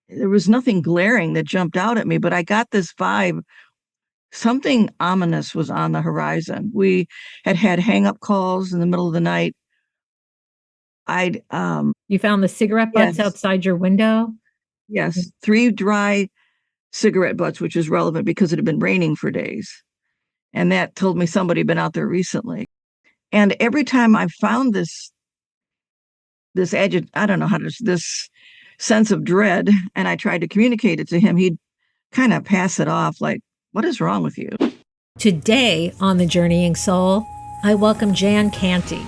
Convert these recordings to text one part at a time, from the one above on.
there was nothing glaring that jumped out at me, but I got this vibe. Something ominous was on the horizon. We had hang-up calls in the middle of the night. You found the cigarette butts Yes, outside your window? yes, 3 dry cigarette butts, which is relevant because it had been raining for days. And that told me somebody had been out there recently. And every time I found I don't know how to, this sense of dread, and I tried to communicate it to him, he'd kind of pass it off like, what is wrong with you? Today on The Journeying Soul, I welcome Jan Canty.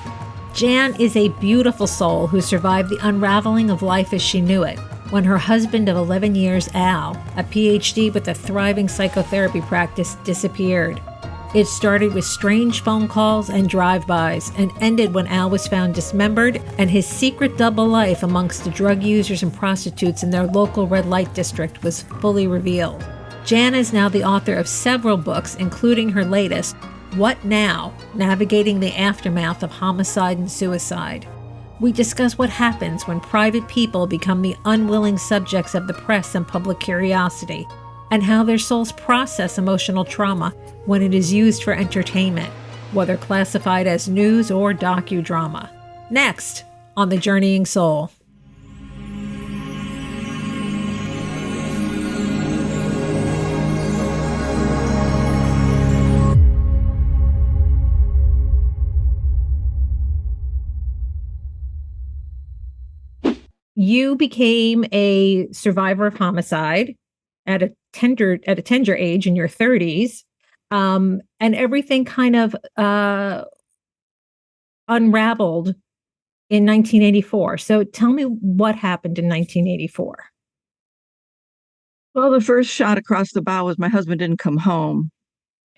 Jan is a beautiful soul who survived the unraveling of life as she knew it when her husband of 11 years, Al, a PhD with a thriving psychotherapy practice, disappeared. It started with strange phone calls and drive-bys and ended when Al was found dismembered and his secret double life amongst the drug users and prostitutes in their local red light district was fully revealed. Jan is now the author of several books, including her latest, What Now? Navigating the Aftermath of Homicide and Suicide. We discuss what happens when private people become the unwilling subjects of the press and public curiosity, and how their souls process emotional trauma when it is used for entertainment, whether classified as news or docudrama. Next on The Journeying Soul. You became a survivor of homicide at a tender age in your 30s, and everything kind of unraveled in 1984. So tell me what happened in 1984. Well, the first shot across the bow was my husband didn't come home,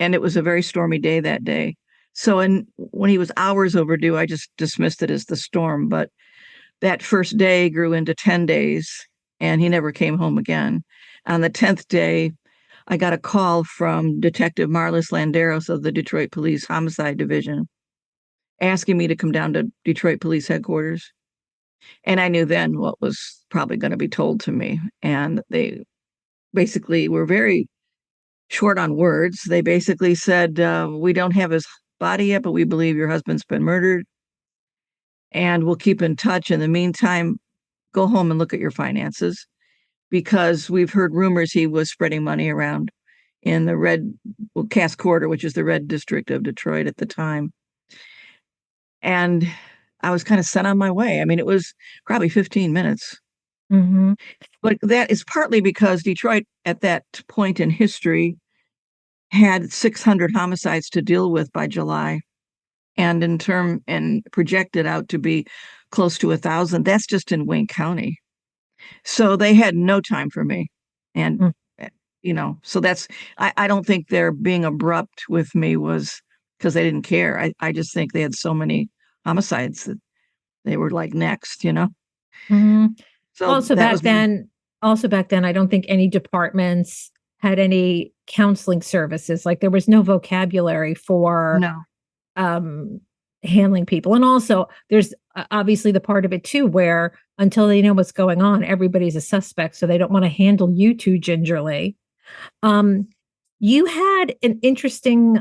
and it was a very stormy day that day. So when he was hours overdue, I just dismissed it as the storm. But that first day grew into 10 days, and he never came home again. On the 10th day, I got a call from Detective Marlis Landeros of the Detroit Police Homicide Division asking me to come down to Detroit Police Headquarters. And I knew then what was probably going to be told to me. And they basically were very short on words. They basically said, we don't have his body yet, but we believe your husband's been murdered. And we'll keep in touch. In the meantime, go home and look at your finances, because we've heard rumors he was spreading money around in the Cass Quarter, which is the red district of Detroit at the time. And I was kind of sent on my way. I mean, it was probably 15 minutes. Mm-hmm. But that is partly because Detroit at that point in history had 600 homicides to deal with by July. And projected out to be close to 1,000. That's just in Wayne County. So they had no time for me. And, so I don't think their being abrupt with me was because they didn't care. I just think they had so many homicides that they were like next. Mm-hmm. So also back then, I don't think any departments had any counseling services. Like there was no vocabulary for handling people. And also there's obviously the part of it too, where until they know what's going on, everybody's a suspect. So they don't want to handle you too gingerly. You had an interesting,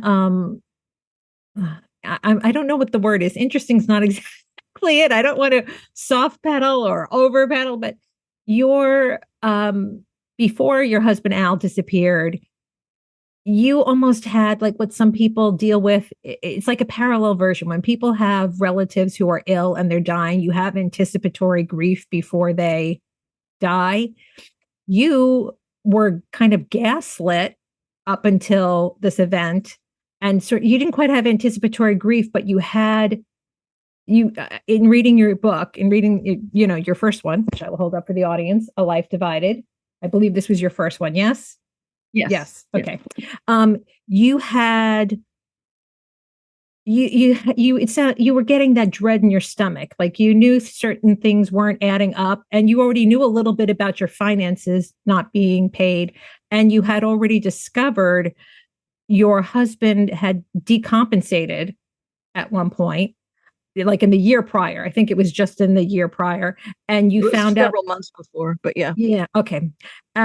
I don't know what the word is. Interesting is not exactly it. I don't want to soft pedal or over pedal, but before your husband Al disappeared, you almost had like what some people deal with. It's like a parallel version. When people have relatives who are ill and they're dying, you have anticipatory grief before they die. You were kind of gaslit up until this event. And so you didn't quite have anticipatory grief, but in reading your book, in reading, your first one, which I will hold up for the audience, A Life Divided. I believe this was your first one. Yes. Yes. Okay. You were getting that dread in your stomach. Like you knew certain things weren't adding up, and you already knew a little bit about your finances not being paid. And you had already discovered your husband had decompensated at one point. like in the year prior. I think it was just in the year prior. And It you was found out, several months before, but yeah. yeah, okay.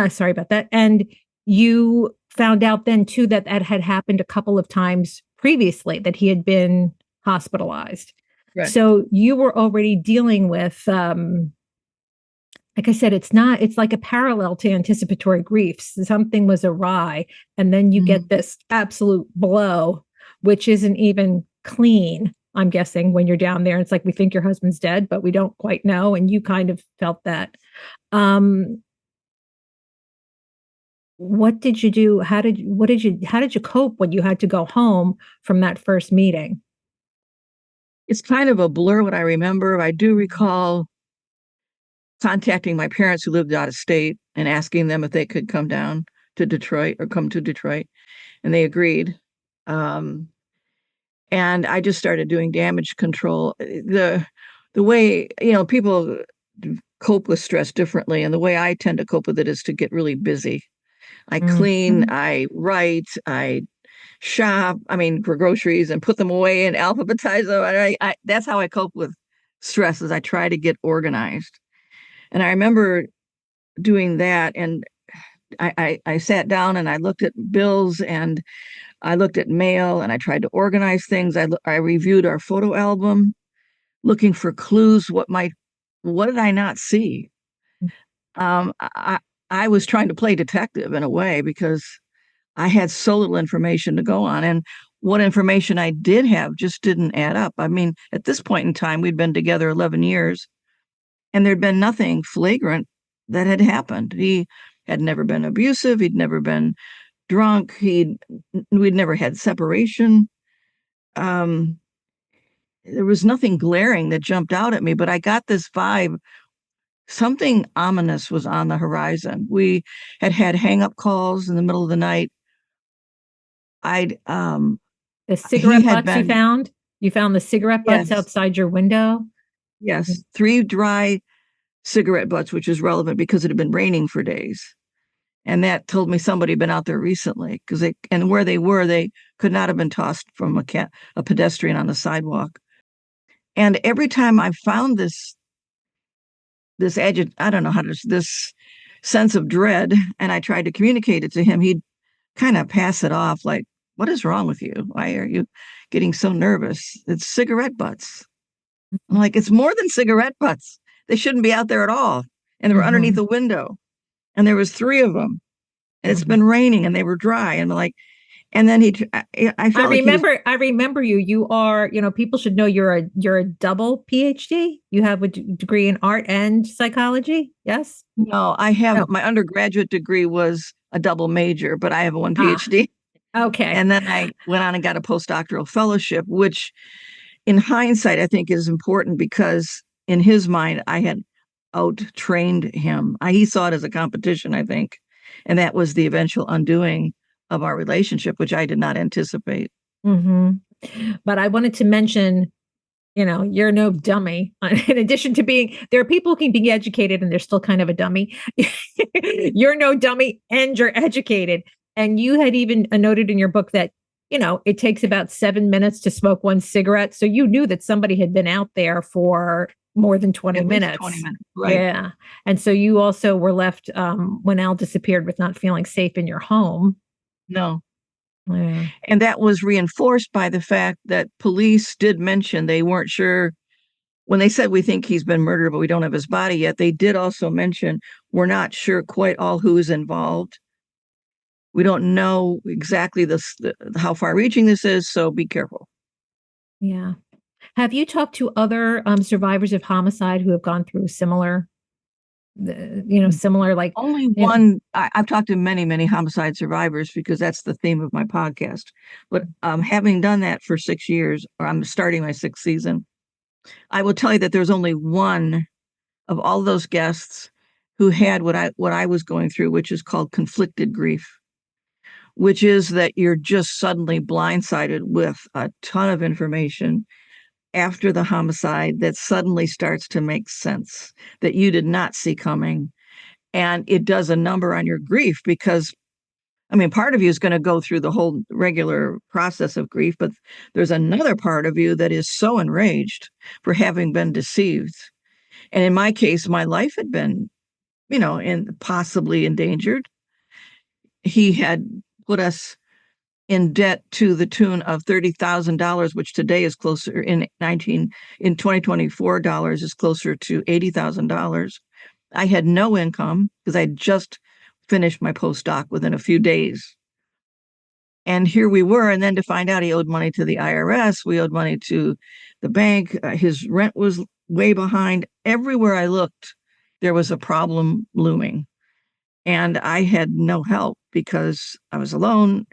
Sorry about that. And you found out then too that that had happened a couple of times previously, that he had been hospitalized. Right. So you were already dealing with, like I said, it's like a parallel to anticipatory grief. Something was awry, and then you get this absolute blow, which isn't even clean. I'm guessing when you're down there, it's like we think your husband's dead, but we don't quite know. And you kind of felt that. Um, what did you do? How did you cope when you had to go home from that first meeting? It's kind of a blur what I remember. I do recall contacting my parents who lived out of state and asking them if they could come down to Detroit or come to Detroit, and they agreed. Um, and I just started doing damage control. The way, people cope with stress differently, and the way I tend to cope with it is to get really busy. I clean, Mhm. I write, I shop, for groceries and put them away and alphabetize them. That's how I cope with stress, is I try to get organized. And I remember doing that, and I sat down and I looked at bills and I looked at mail and I tried to organize things. I reviewed our photo album, looking for clues. What did I not see? Um, I, I was trying to play detective in a way because I had so little information to go on. And what information I did have just didn't add up. At this point in time, we'd been together 11 years and there'd been nothing flagrant that had happened. He had never been abusive. He'd never been drunk. We'd never had separation. Um, there was nothing glaring that jumped out at me, but I got this vibe. Something ominous was on the horizon. We had hang up calls in the middle of the night. I'd The He cigarette had butts you been, found? You found the cigarette butts yes, outside your window? yes, three dry cigarette butts, which is relevant because it had been raining for days. And that told me somebody had been out there recently, and where they were, they could not have been tossed from a pedestrian on the sidewalk. And every time I found I don't know this sense of dread, and I tried to communicate it to him, he'd kind of pass it off like, "What is wrong with you? Why are you getting so nervous? It's cigarette butts." I'm like, "It's more than cigarette butts. They shouldn't be out there at all." And they were underneath Mhm, a window, and there was three of them, and it's mhm. been raining, and they were dry, and like, and then I I felt like he was, remember I remember you. You are, people should know you're a double PhD. You have a degree in art and psychology. Yes? no, I have Oh. my undergraduate degree was a double major, but I have a one Ah, PhD. okay. And then I went on and got a postdoctoral fellowship, which in hindsight, I think is important because in his mind, I had out trained him. He saw it as a competition, I think. And that was the eventual undoing of our relationship, which I did not anticipate. Hmm. But I wanted to mention, you're no dummy. In addition to there are people who can be educated and they're still kind of a dummy. You're no dummy and you're educated. And you had even noted in your book that, it takes about 7 minutes to smoke one cigarette. So you knew that somebody had been out there for more than 20 At least 20 minutes. minutes. Right. Yeah. And so you also were left, when Al disappeared, with not feeling safe in your home. No. Yeah. And that was reinforced by the fact that police did mention they weren't sure when they said we think he's been murdered, but we don't have his body yet. They did also mention we're not sure quite all who is involved. We don't know exactly how far reaching this is, so be careful. Yeah. Have you talked to other survivors of homicide who have gone through similar, similar like, Only you know, one. I've talked to many, many homicide survivors because that's the theme of my podcast. But having done that for 6 years, or I'm starting my sixth season, I will tell you that there's only one of all those guests who had what I was going through, which is called conflicted grief, which is that you're just suddenly blindsided with a ton of information after the homicide that suddenly starts to make sense that you did not see coming. And it does a number on your grief because I mean, part of you is going to go through the whole regular process of grief, but there's another part of you that is so enraged for having been deceived. And in my case, my life had been, possibly endangered. He had put us in debt to the tune of $30,000, which today is closer in 2024 dollars is closer to $80,000. I had no income because I just finished my postdoc within a few days. And here we were, and then to find out he owed money to the IRS, we owed money to the bank. His rent was way behind. Everywhere I looked, there was a problem looming. And I had no help because I was alone.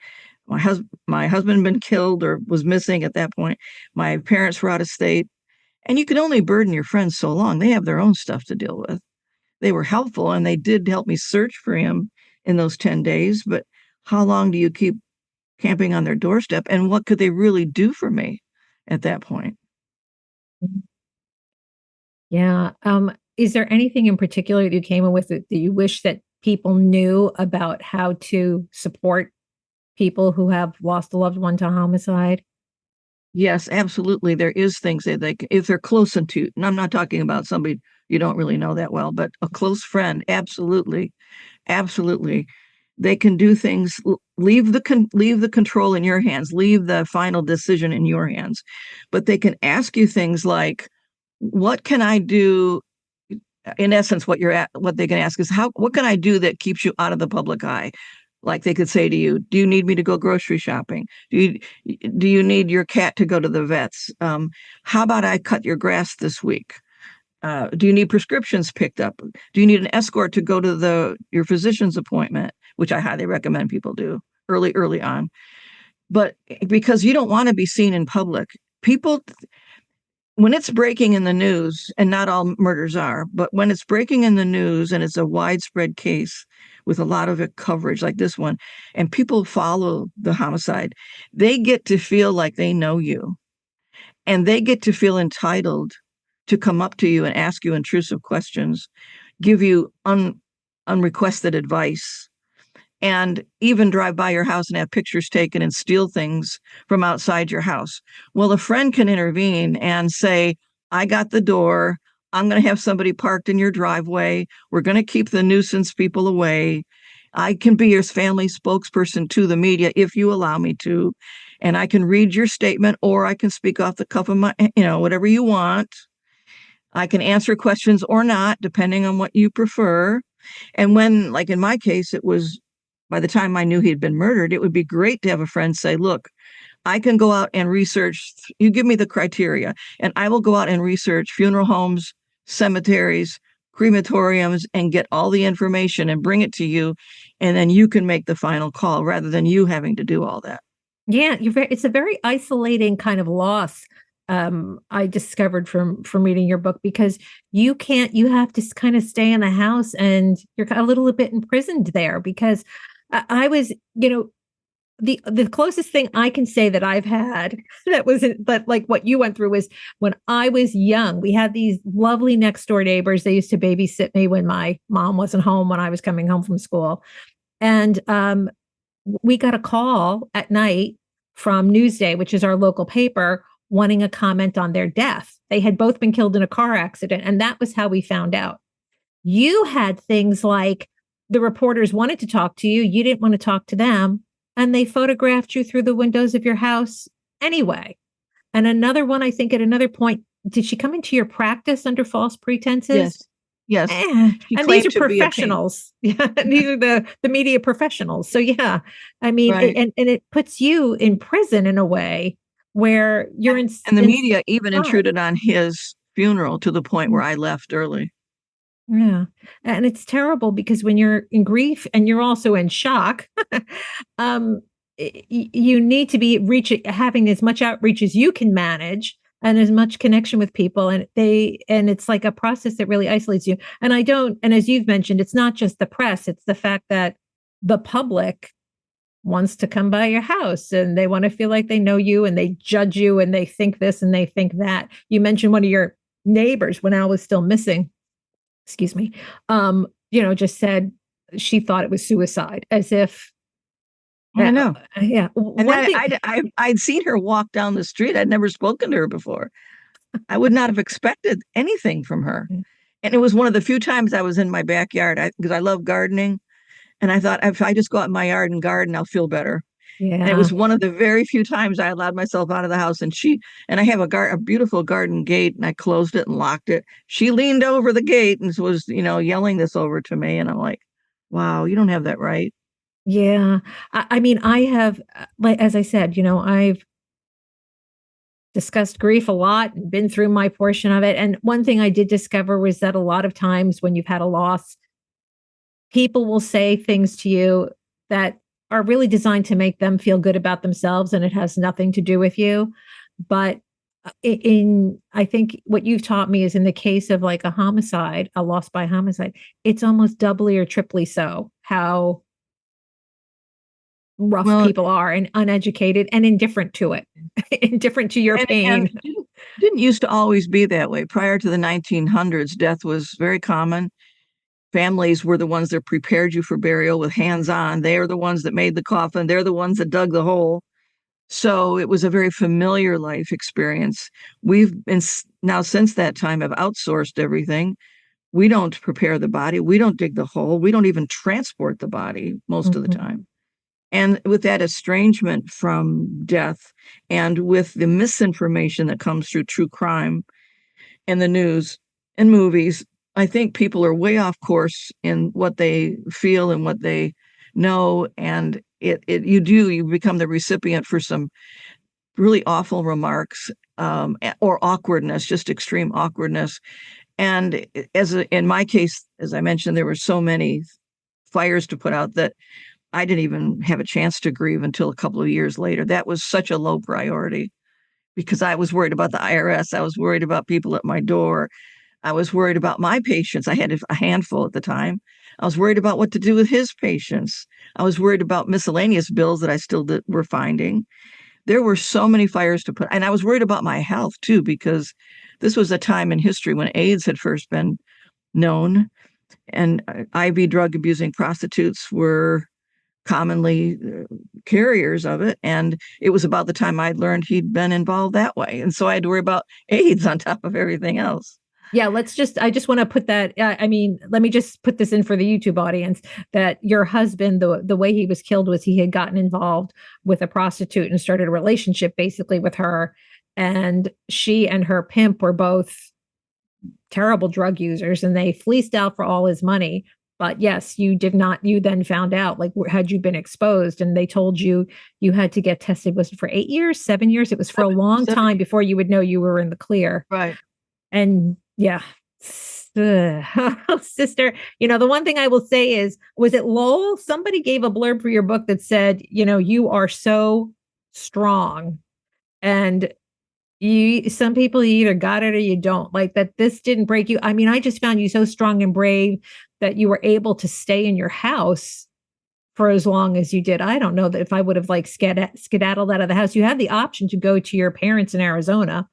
My husband had been killed or was missing at that point. My parents were out of state. And you can only burden your friends so long. They have their own stuff to deal with. They were helpful, and they did help me search for him in those 10 days. But how long do you keep camping on their doorstep? And what could they really do for me at that point? Yeah. Is there anything in particular that you came in with that you wish that people knew about how to support people who have lost a loved one to homicide? Yes, absolutely. There is things that if they're close into, and I'm not talking about somebody you don't really know that well, but a close friend, absolutely, absolutely. They can do things. Leave the control in your hands. Leave the final decision in your hands. But they can ask you things like, "What can I do?" In essence, what they can ask is, what can I do that keeps you out of the public eye? Like they could say to you, do you need me to go grocery shopping? Do you need your cat to go to the vets? How about I cut your grass this week? Do you need prescriptions picked up? Do you need an escort to go to your physician's appointment, which I highly recommend people do early on. But because you don't want to be seen in public, people, when it's breaking in the news, and not all murders are, but when it's breaking in the news and it's a widespread case with a lot of coverage like this one, and people follow the homicide, they get to feel like they know you, and they get to feel entitled to come up to you and ask you intrusive questions, give you unrequested advice, and even drive by your house and have pictures taken and steal things from outside your house. Well, a friend can intervene and say, I got the door. I'm going to have somebody parked in your driveway. We're going to keep the nuisance people away. I can be your family spokesperson to the media if you allow me to. And I can read your statement, or I can speak off the cuff of my, whatever you want. I can answer questions or not, depending on what you prefer. And when, like in my case, it was by the time I knew he'd been murdered, it would be great to have a friend say, look, I can go out and research. You give me the criteria, and I will go out and research funeral homes, cemeteries, crematoriums, and get all the information and bring it to you. And then you can make the final call rather than you having to do all that. Yeah, it's a very isolating kind of loss. I discovered from reading your book, because you have to kind of stay in the house, and you're a little bit imprisoned there. Because I was, the closest thing I can say that I've had that wasn't, but like what you went through, was when I was young. We had these lovely next door neighbors. They used to babysit me when my mom wasn't home, when I was coming home from school. And we got a call at night from Newsday, which is our local paper, wanting a comment on their death. They had both been killed in a car accident. And that was how we found out. You had things like the reporters wanted to talk to you. You didn't want to talk to them. And they photographed you through the windows of your house anyway. And another one, I think at another point, did she come into your practice under false pretenses? Yes. And these are professionals. Yeah, these are the media professionals. So yeah, I mean, right. and it puts you in prison in a way where you're in. And the media even intruded on his funeral to the point where I left early. Yeah. And it's terrible, because when you're in grief and you're also in shock, you need to be having as much outreach as you can manage, and as much connection with people. And it's like a process that really isolates you. And as you've mentioned, it's not just the press, it's the fact that the public wants to come by your house, and they want to feel like they know you, and they judge you, and they think this and they think that. You mentioned one of your neighbors, when Al was still missing, excuse me, just said she thought it was suicide, as if I know. Yeah. And One then thing. I'd seen her walk down the street. I'd never spoken to her before. I would not have expected anything from her. And it was one of the few times I was in my backyard because I love gardening. And I thought, if I just go out in my yard and garden, I'll feel better. And it Yeah. was one of the very few times I allowed myself out of the house. And I have a beautiful garden gate, and I closed it and locked it. She leaned over the gate and was, yelling this over to me. And I'm like, wow, you don't have that right. Yeah. I mean, I have, like, as I said, I've discussed grief a lot and been through my portion of it. And one thing I did discover was that a lot of times when you've had a loss, people will say things to you that are really designed to make them feel good about themselves, and it has nothing to do with you. But I think what you've taught me is in the case of like a homicide, a loss by homicide, it's almost doubly or triply so how rough Well, people are and uneducated and indifferent to it, indifferent to your and pain. it didn't used to always be that way. Prior to the 1900s, death was very common. Families were the ones that prepared you for burial with hands on. They are the ones that made the coffin. They're the ones that dug the hole. So it was a very familiar life experience. We've been now since that time have outsourced everything. We don't prepare the body. We don't dig the hole. We don't even transport the body most of the Mhm. time. And with that estrangement from death and with the misinformation that comes through true crime and the news and movies, I think people are way off course in what they feel and what they know. And you become the recipient for some really awful remarks, or awkwardness, just extreme awkwardness. And in my case, as I mentioned, there were so many fires to put out that I didn't even have a chance to grieve until a couple of years later. That was such a low priority because I was worried about the IRS. I was worried about people at my door. I was worried about my patients. I had a handful at the time. I was worried about what to do with his patients. I was worried about miscellaneous bills that I still were finding. There were so many fires to put, and I was worried about my health too, because this was a time in history when AIDS had first been known, and IV drug abusing prostitutes were commonly carriers of it. And it was about the time I'd learned he'd been involved that way. And so I had to worry about AIDS on top of everything else. Yeah, I just want to put that, I mean, let me just put this in for the YouTube audience that your husband, the way he was killed was he had gotten involved with a prostitute and started a relationship basically with her. And she and her pimp were both terrible drug users and they fleeced out for all his money. But yes, you did not, you then found out, like, had you been exposed and they told you you had to get tested, was it for 8 years, 7 years? It was for a long Seven, time before you would know you were in the clear. right. And yeah, sister, the one thing I will say is, was it Lowell? Somebody gave a blurb for your book that said, you are so strong. And some people, you either got it or you don't, like that. This didn't break you. I mean, I just found you so strong and brave that you were able to stay in your house for as long as you did. I don't know that if I would have like skedaddled out of the house. You had the option to go to your parents in Arizona,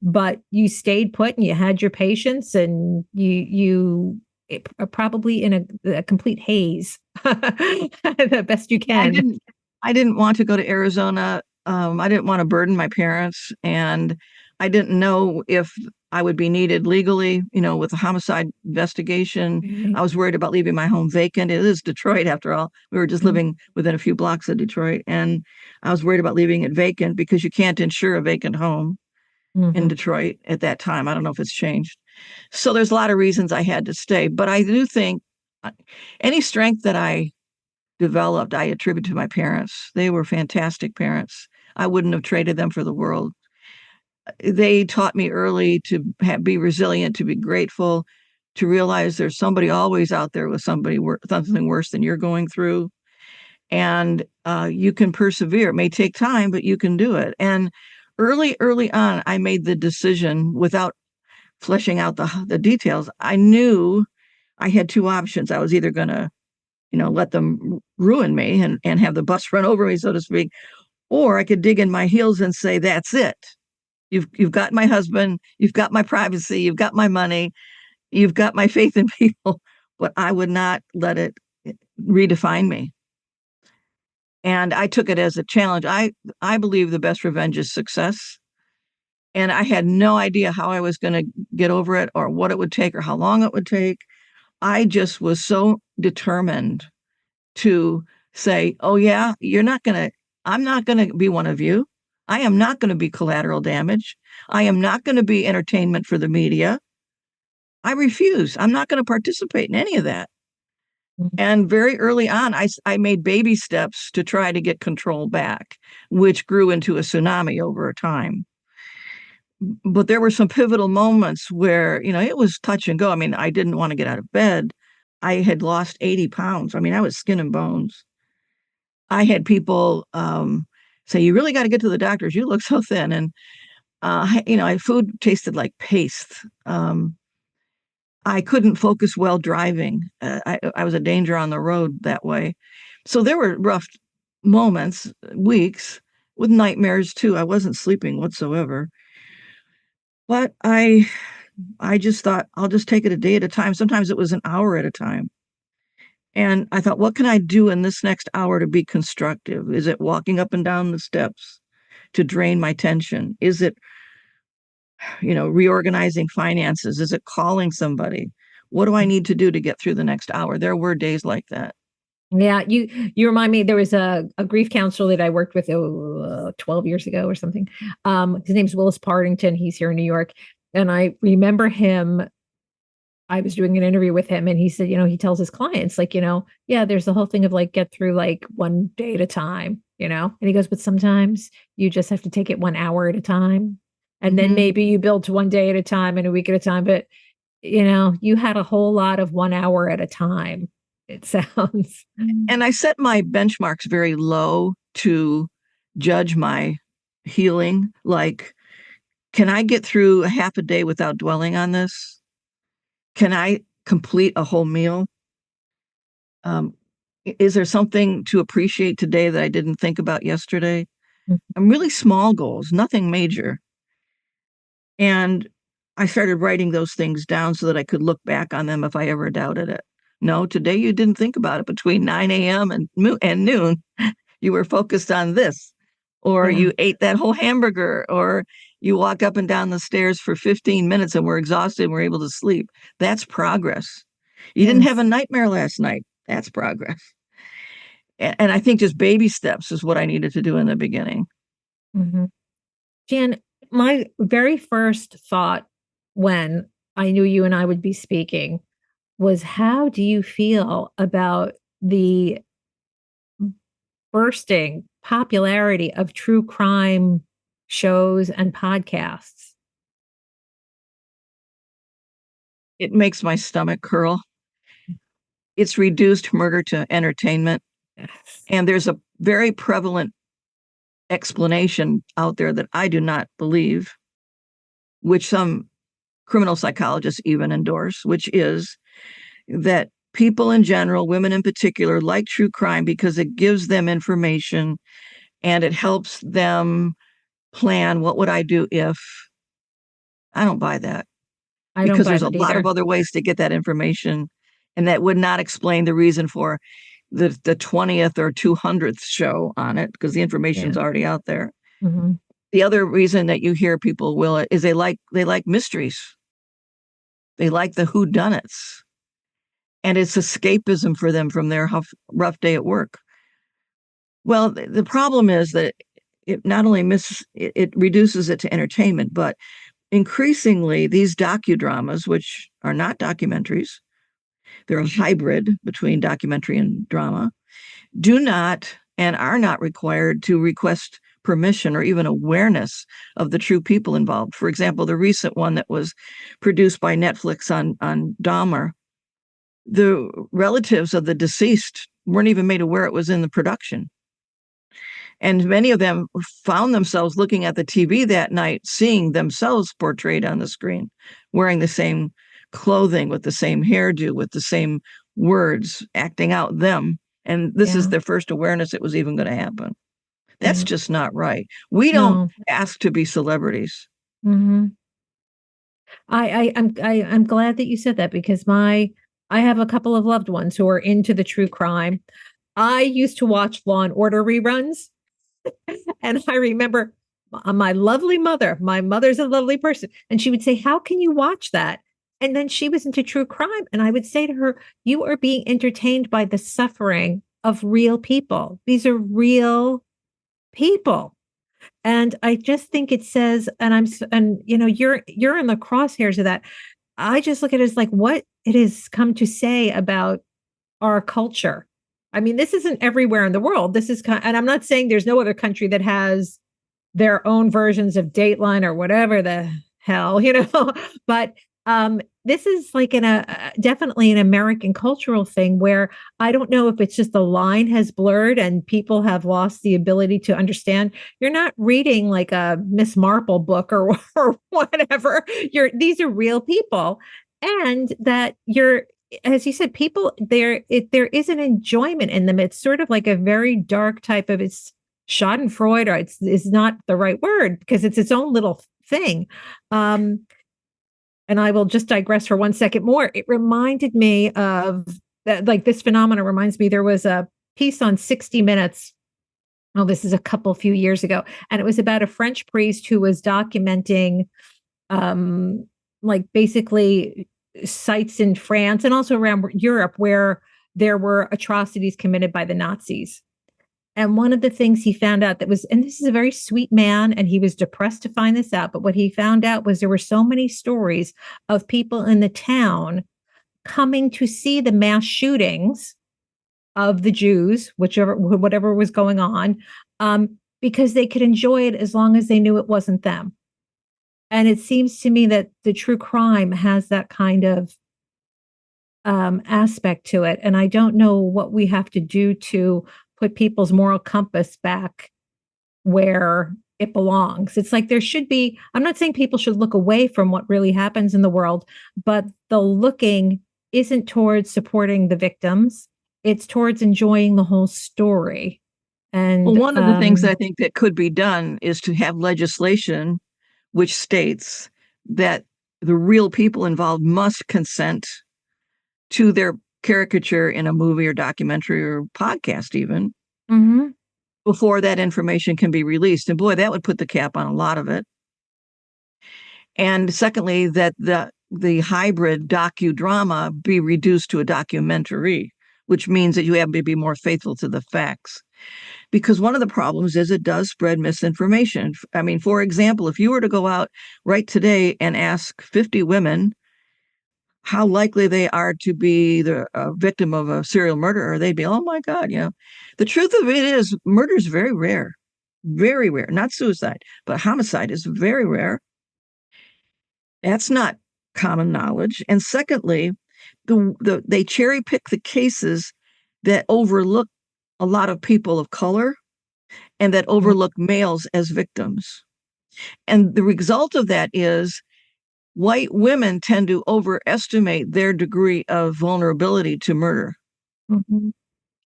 but you stayed put and you had your patience and you probably in a complete haze the best you I can. didn't I didn't want to go to Arizona. I didn't want to burden my parents, and I didn't know if I would be needed legally, with a homicide investigation. I was worried about leaving my home vacant. It is Detroit, after all. We were just living within a few blocks of Detroit, and I was worried about leaving it vacant because you can't insure a vacant home in Mm-hmm. Detroit at that time. I don't know if it's changed. So there's a lot of reasons I had to stay, but I do think any strength that I developed, I attribute to my parents. They were fantastic parents. I wouldn't have traded them for the world. They taught me early to be resilient, to be grateful, to realize there's somebody always out there with something worse than you're going through. And you can persevere. It may take time, but you can do it. And early on, I made the decision without fleshing out the details. I knew I had two options. I was either going to let them ruin me and have the bus run over me, so to speak, or I could dig in my heels and say, that's it. You've got my husband, you've got my privacy, you've got my money, you've got my faith in people, but I would not let it redefine me. And I took it as a challenge. I believe the best revenge is success. And I had no idea how I was going to get over it or what it would take or how long it would take. I just was so determined to say, oh, yeah, I'm not going to be one of you. I am not going to be collateral damage. I am not going to be entertainment for the media. I refuse. I'm not going to participate in any of that. And very early on, I made baby steps to try to get control back, which grew into a tsunami over time. But there were some pivotal moments where, it was touch and go. I mean, I didn't want to get out of bed. I had lost 80 pounds. I mean, I was skin and bones. I had people say, you really got to get to the doctors. You look so thin. And, food tasted like paste. I couldn't focus well driving. I was a danger on the road that way. So there were rough moments, weeks, with nightmares too. I wasn't sleeping whatsoever. But I just thought, I'll just take it a day at a time. Sometimes it was an hour at a time. And I thought, what can I do in this next hour to be constructive? Is it walking up and down the steps to drain my tension? Is it, reorganizing finances? Is it calling somebody? What do I need to do to get through the next hour? There were days like that. Yeah, you remind me, there was a grief counselor that I worked with 12 years ago or something. His name's Willis Partington. He's here in New York. And I remember him, I was doing an interview with him and he said, he tells his clients, like, yeah, there's the whole thing of like, get through like one day at a time, and he goes, but sometimes you just have to take it 1 hour at a time. And then maybe you build to one day at a time and a week at a time. But, you had a whole lot of 1 hour at a time, it sounds. And I set my benchmarks very low to judge my healing. Like, can I get through a half a day without dwelling on this? Can I complete a whole meal? Is there something to appreciate today that I didn't think about yesterday? I'm really small goals, nothing major. And I started writing those things down so that I could look back on them if I ever doubted it. No, today you didn't think about it between 9 a.m. and noon. You were focused on this, or you ate that whole hamburger, or you walk up and down the stairs for 15 minutes and were exhausted and were able to sleep. That's progress. You didn't have a nightmare last night. That's progress. And I think just baby steps is what I needed to do in the beginning. Jan, my very first thought when I knew you and I would be speaking was, how do you feel about the bursting popularity of true crime shows and podcasts? It makes my stomach curl. It's reduced murder to entertainment. Yes. And there's a very prevalent explanation out there that I do not believe, which some criminal psychologists even endorse, which is that people in general, women in particular, like true crime because it gives them information and it helps them plan, what would I do if? I don't buy that. Because there's a lot of other ways to get that information, and that would not explain the reason for the 20th or 200th show on it, because the information's already out there. The other reason that you hear people will is they like mysteries. They like the whodunits. And it's escapism for them from their rough day at work. Well, the problem is that it not only it reduces it to entertainment, but increasingly these docudramas, which are not documentaries, they're a hybrid between documentary and drama, do not and are not required to request permission or even awareness of the true people involved. For example, the recent one that was produced by Netflix on Dahmer, the relatives of the deceased weren't even made aware it was in the production. And many of them found themselves looking at the TV that night, seeing themselves portrayed on the screen, wearing the same clothing, with the same hairdo, with the same words, acting out them. And this is their first awareness it was even going to happen. That's just not right. We don't ask to be celebrities. I'm glad that you said that, because I have a couple of loved ones who are into the true crime. I used to watch Law and Order reruns. And I remember my lovely mother, my mother's a lovely person, and she would say, "How can you watch that?" And then she was into true crime. And I would say to her, "You are being entertained by the suffering of real people. These are real people." And I just think it says, and you're in the crosshairs of that. I just look at it as like what it has come to say about our culture. I mean, this isn't everywhere in the world. This is and I'm not saying there's no other country that has their own versions of Dateline or whatever the hell, but this is like definitely an American cultural thing where I don't know if it's just the line has blurred and people have lost the ability to understand. You're not reading like a Miss Marple book or whatever. These are real people, and that as you said, people there is an enjoyment in them. It's sort of like a very dark type of it's Schadenfreude, or it's not the right word because it's its own little thing. And I will just digress for 1 second more. It reminded me of that, like this phenomenon reminds me. There was a piece on 60 Minutes. Oh, this is few years ago, and it was about a French priest who was documenting, like basically sites in France and also around Europe where there were atrocities committed by the Nazis. And one of the things he found out and this is a very sweet man, and he was depressed to find this out, but what he found out was there were so many stories of people in the town coming to see the mass shootings of the Jews, whatever was going on, because they could enjoy it as long as they knew it wasn't them. And it seems to me that the true crime has that kind of aspect to it. And I don't know what we have to do to put people's moral compass back where it belongs. It's like there should be, I'm not saying people should look away from what really happens in the world, but the looking isn't towards supporting the victims. It's towards enjoying the whole story. And well, one of the things I think that could be done is to have legislation which states that the real people involved must consent to their caricature in a movie or documentary or podcast even before that information can be released. And boy, that would put the cap on a lot of it. And secondly, that the hybrid docudrama be reduced to a documentary, which means that you have to be more faithful to the facts. Because one of the problems is it does spread misinformation. I mean, for example, if you were to go out right today and ask 50 women how likely they are to be the victim of a serial murderer, they'd be, oh my God, The truth of it is murder is very rare, not suicide, but homicide is very rare. That's not common knowledge. And secondly, they cherry pick the cases that overlook a lot of people of color and that overlook males as victims. And the result of that is white women tend to overestimate their degree of vulnerability to murder. And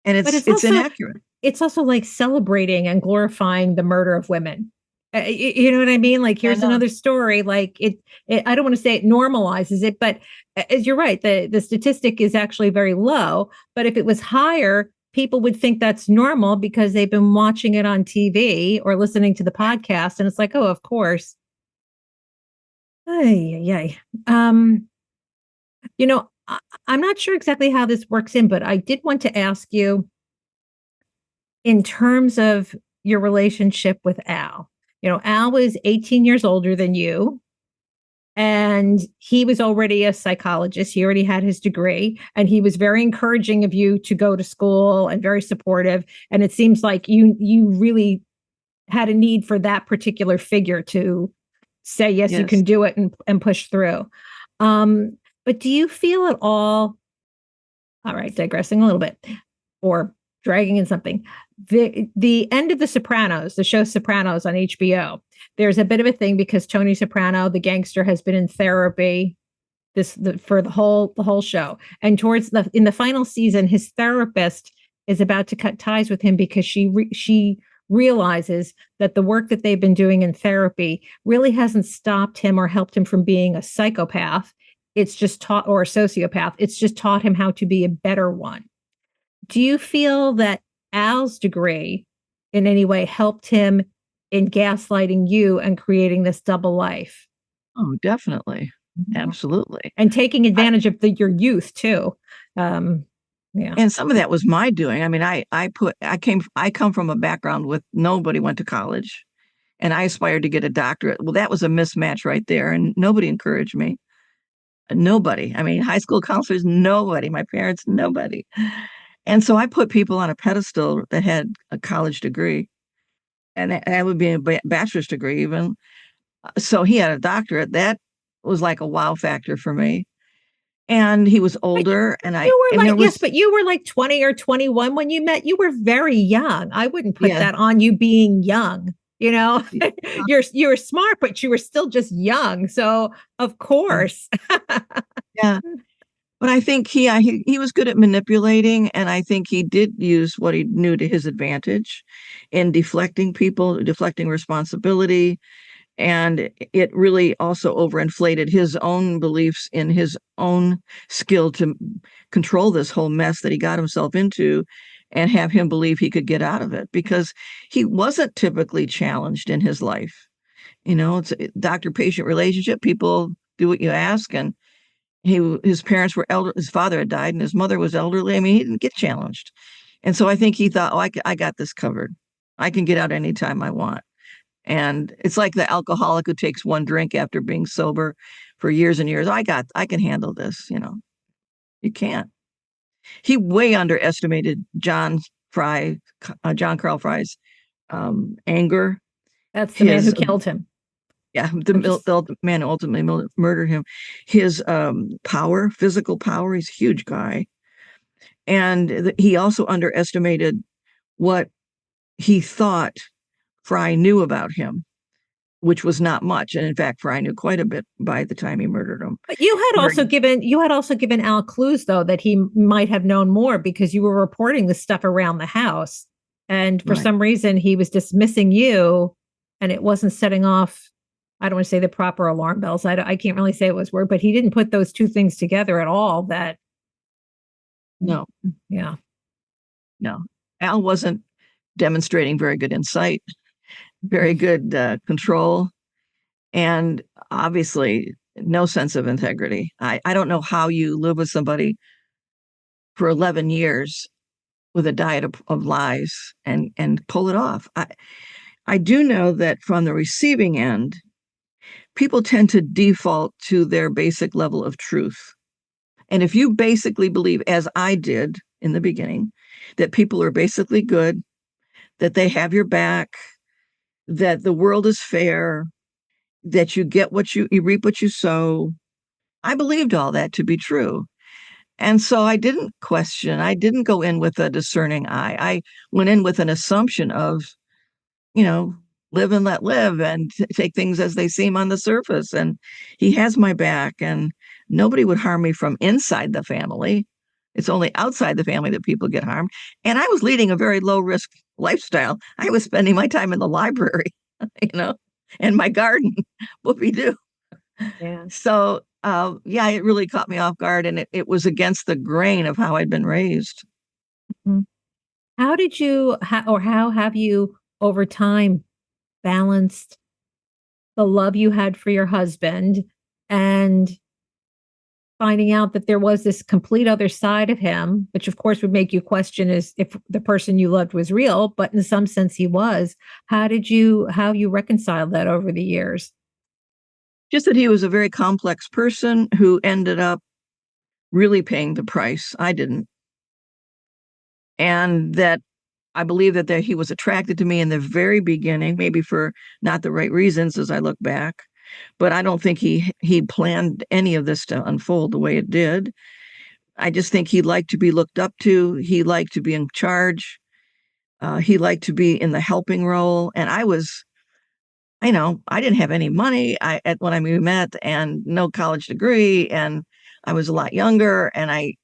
it's also inaccurate. It's also like celebrating and glorifying the murder of women. You know what I mean? Like, here's another story. Like I don't want to say it normalizes it, but as you're right, the statistic is actually very low. But if it was higher, people would think that's normal because they've been watching it on TV or listening to the podcast. And it's like, oh, of course. I'm not sure exactly how this works but I did want to ask you in terms of your relationship with Al. Al was 18 years older than you, and he was already a psychologist. He already had his degree, and he was very encouraging of you to go to school and very supportive. And it seems like you really had a need for that particular figure to say, yes, you can do it and push through. But do you feel at all right, digressing a little bit or dragging in something, the end of The Sopranos, the show Sopranos on HBO, there's a bit of a thing because Tony Soprano, the gangster, has been in therapy for the whole show. And in the final season, his therapist is about to cut ties with him because she realizes that the work that they've been doing in therapy really hasn't stopped him or helped him from being a psychopath. It's just or a sociopath. It's just taught him how to be a better one. Do you feel that Al's degree in any way helped him in gaslighting you and creating this double life? Oh, definitely. Absolutely. And taking I, advantage of your youth too. Um, yeah. and some of that was my doing. I mean, I come from a background with nobody went to college, and I aspired to get a doctorate. Well, that was a mismatch right there, and nobody encouraged me. Nobody. I mean, high school counselors, nobody. My parents, nobody. And so I put people on a pedestal that had a college degree, and that would be a bachelor's degree even. So he had a doctorate. That was like a wow factor for me. And he was But older, you were and there like, yes, was, but you were like 20 or 21 when you met. You were very young. I wouldn't put yeah, that on you being young. You know, yeah, you're smart, but you were still just young. So of course. yeah. But I think he was good at manipulating, and I think he did use what he knew to his advantage in deflecting people, deflecting responsibility. And it really also overinflated his own beliefs in his own skill to control this whole mess that he got himself into and have him believe he could get out of it because he wasn't typically challenged in his life. It's a doctor-patient relationship. People do what you ask, and his parents were elder. His father had died, and his mother was elderly. I mean, he didn't get challenged, and so I think he thought, "Oh, I got this covered. I can get out anytime I want." And it's like the alcoholic who takes one drink after being sober for years and years. I can handle this. You can't. He way underestimated John Carl Fry's anger. That's the man who His killed him. Yeah, I'm just, the man who ultimately murdered him. His power, physical power. He's a huge guy, and he also underestimated what he thought Fry knew about him, which was not much. And in fact, Fry knew quite a bit by the time he murdered him. but you had also given Al clues though that he might have known more because you were reporting the stuff around the house. And for Right. some reason he was dismissing you and it wasn't setting off, I don't want to say the proper alarm bells. I can't really say it was word, but he didn't put those two things together at all that, No, yeah. no. Al wasn't demonstrating very good insight, very good control, and obviously no sense of integrity. I don't know how you live with somebody for 11 years with a diet of lies and pull it off. I do know that from the receiving end, people tend to default to their basic level of truth. And if you basically believe, as I did in the beginning, that people are basically good, that they have your back, that the world is fair, that you reap what you sow, I believed all that to be true. And so I didn't question. I didn't go in with a discerning eye. I went in with an assumption of, you know, live and let live and take things as they seem on the surface. And he has my back, and nobody would harm me from inside the family. It's only outside the family that people get harmed. And I was leading a very low risk lifestyle. I was spending my time in the library, you know, and my garden. Whoopie doo. Yeah. So, yeah, it really caught me off guard, and it was against the grain of how I'd been raised. Mhm. How did you, or how have you over time balanced the love you had for your husband and finding out that there was this complete other side of him, which of course would make you question is if the person you loved was real, but in some sense he was. How you reconciled that over the years? Just that he was a very complex person who ended up really paying the price. I didn't. And that I believe that he was attracted to me in the very beginning, maybe for not the right reasons as I look back. But I don't think he planned any of this to unfold the way it did. I just think he liked to be looked up to. He liked to be in charge. He liked to be in the helping role. And I didn't have any money when we met, and no college degree, and I was a lot younger, and I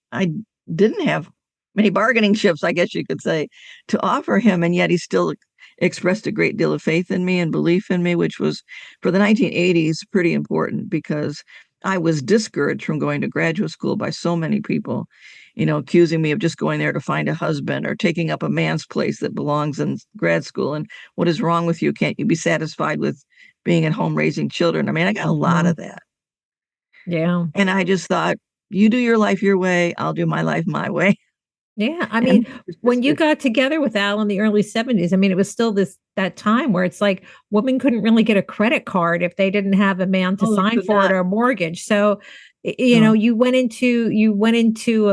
didn't have many bargaining chips, I guess you could say, to offer him, and yet he still expressed a great deal of faith in me and belief in me, which was for the 1980s pretty important because I was discouraged from going to graduate school by so many people, accusing me of just going there to find a husband or taking up a man's place that belongs in grad school. And what is wrong with you? Can't you be satisfied with being at home raising children? I mean, I got a lot of that. Yeah. And I just thought, you do your life your way, I'll do my life my way. Yeah. I mean, And when you got together with Al in the early 70s, I mean, it was still that time where it's like women couldn't really get a credit card if they didn't have a man to oh, they sign could for it not. or a mortgage. So, No. you went into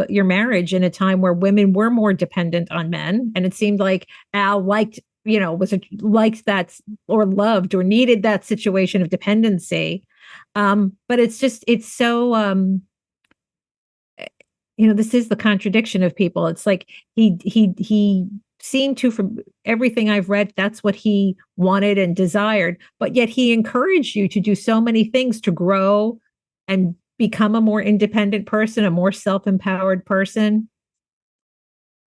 your marriage in a time where women were more dependent on men, and it seemed like Al liked, liked that or loved or needed that situation of dependency. But it's so this is the contradiction of people. It's like he seemed to, from everything I've read, that's what he wanted and desired, but yet he encouraged you to do so many things to grow and become a more independent person, a more self-empowered person.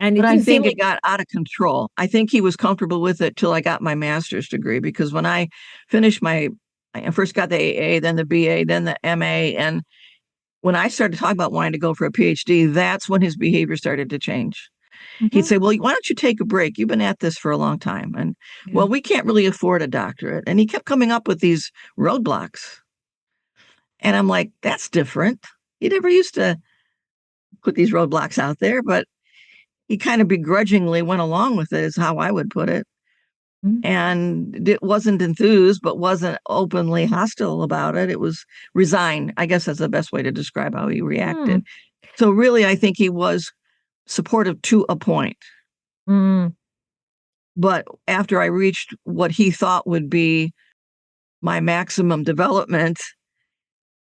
And But it I didn't seem think it like, got out of control. I think he was comfortable with it till I got my master's degree, because when I finished I first got the AA, then the BA, then the MA. And when I started talking about wanting to go for a PhD, that's when his behavior started to change. He'd Mhm. say, well, why don't you take a break? You've been at this for a long time. And, Yeah. well, we can't really afford a doctorate. And he kept coming up with these roadblocks. And I'm like, that's different. He never used to put these roadblocks out there, but he kind of begrudgingly went along with it, is how I would put it. Mhm. And it wasn't enthused, but wasn't openly hostile about it. It was resigned. I guess that's the best way to describe how he reacted. Hmm. So really, I think he was supportive to a point. Mm. But after I reached what he thought would be my maximum development,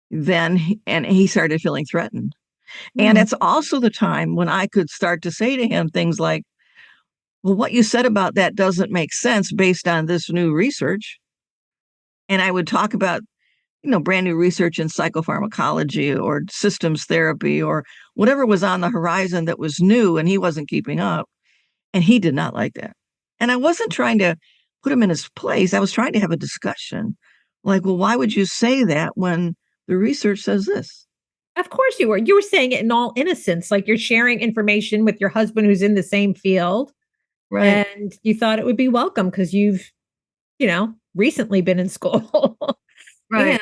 and he started feeling threatened. And Mm. it's also the time when I could start to say to him things like, well, what you said about that doesn't make sense based on this new research. And I would talk about, brand new research in psychopharmacology or systems therapy or whatever was on the horizon that was new, and he wasn't keeping up. And he did not like that. And I wasn't trying to put him in his place. I was trying to have a discussion. Like, well, why would you say that when the research says this? Of course you were. You were saying it in all innocence, like you're sharing information with your husband who's in the same field, Right. and you thought it would be welcome because you've, recently been in school. Yeah. Right.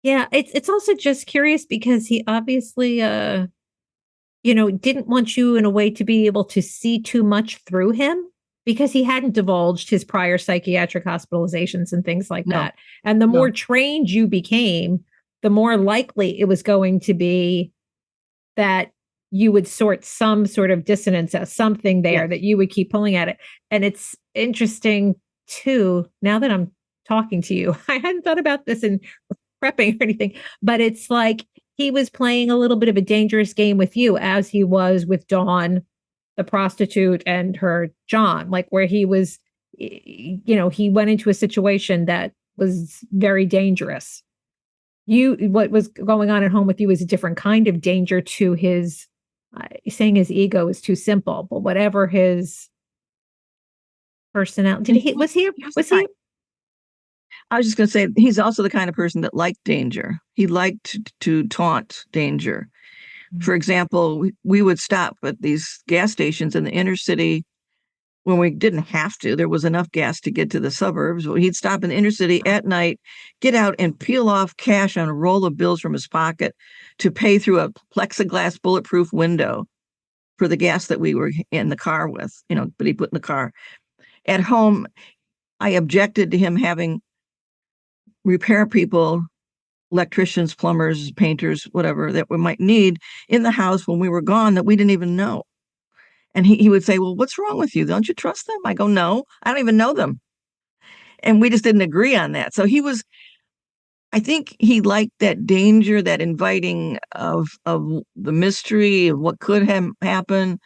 Yeah, it's also just curious because he obviously didn't want you in a way to be able to see too much through him because he hadn't divulged his prior psychiatric hospitalizations and things like No, that. And the more no. trained you became, the more likely it was going to be that you would sort some sort of dissonance as something there Yes. that you would keep pulling at it. And it's interesting too, now that I'm talking to you, I hadn't thought about this in prepping or anything, but it's like he was playing a little bit of a dangerous game with you as he was with Dawn, the prostitute, and her John, like where he was, he went into a situation that was very dangerous. What was going on at home with you is a different kind of danger to his, saying his ego is too simple, but whatever his personality, And he was the was he, kind. I was just going to say, he's also the kind of person that liked danger. He liked to taunt danger. For example, we would stop at these gas stations in the inner city when we didn't have to. There was enough gas to get to the suburbs. Well, he'd stop in the inner city at night, get out and peel off cash on a roll of bills from his pocket to pay through a plexiglass bulletproof window for the gas that we were in the car with, but he put in the car. At home, I objected to him having repair people, electricians, plumbers, painters, whatever that we might need in the house when we were gone that we didn't even know. And he would say, well, what's wrong with you? Don't you trust them? I go, no, I don't even know them. And we just didn't agree on that. So I think he liked that danger, that inviting of the mystery of what could happen.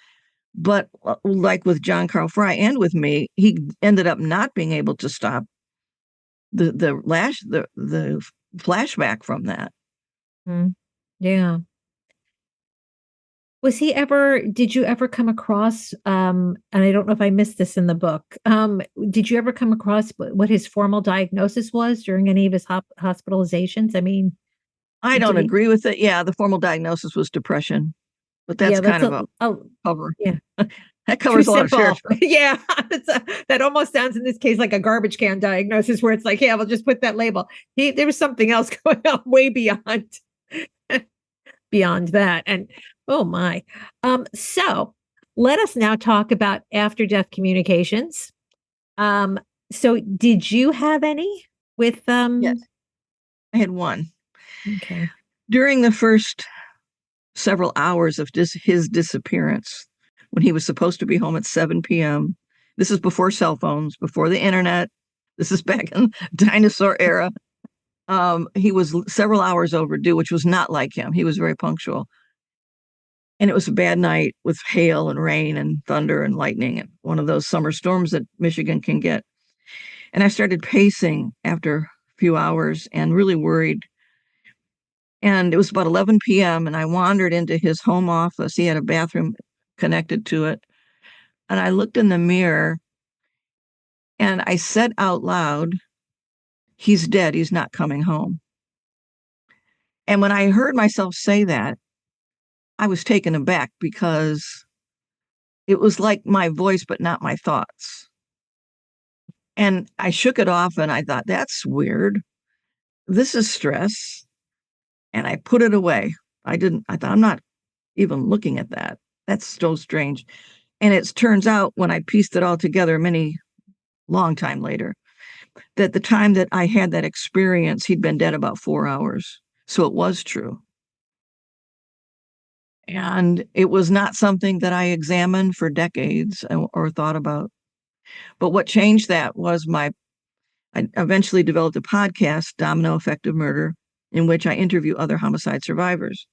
But like with John Carl Fry and with me, he ended up not being able to stop the flashback from that. mm, yeah. Did you ever come across, and I don't know if I missed this in the book, did you ever come across what his formal diagnosis was during any of his hospitalizations? I mean, I don't agree with it. Yeah, the formal diagnosis was depression, but that's kind of a cover. Yeah. That covers Too a lot of simple. territory. Yeah. That almost sounds in this case like a garbage can diagnosis where it's like, yeah, we'll just put that label. There was something else going on way beyond that. And oh my. So let us now talk about after death communications. So did you have any with Yes, I had one. Okay. During the first several hours of his disappearance, when he was supposed to be home at 7 p.m. This is before cell phones, before the internet. This is back in dinosaur era. He was several hours overdue, which was not like him. He was very punctual. And it was a bad night with hail and rain and thunder and lightning and one of those summer storms that Michigan can get. And I started pacing after a few hours and really worried. And it was about 11 p.m. and I wandered into his home office. He had a bathroom connected to it. And I looked in the mirror and I said out loud, "He's dead. He's not coming home." And when I heard myself say that, I was taken aback because it was like my voice, but not my thoughts. And I shook it off and I thought, that's weird. This is stress. And I put it away. I thought, I'm not even looking at that. That's so strange. And it turns out when I pieced it all together long time later, that the time that I had that experience, he'd been dead about 4 hours. So it was true. And it was not something that I examined for decades or thought about. But what changed that was I eventually developed a podcast, Domino Effective Murder, in which I interview other homicide survivors.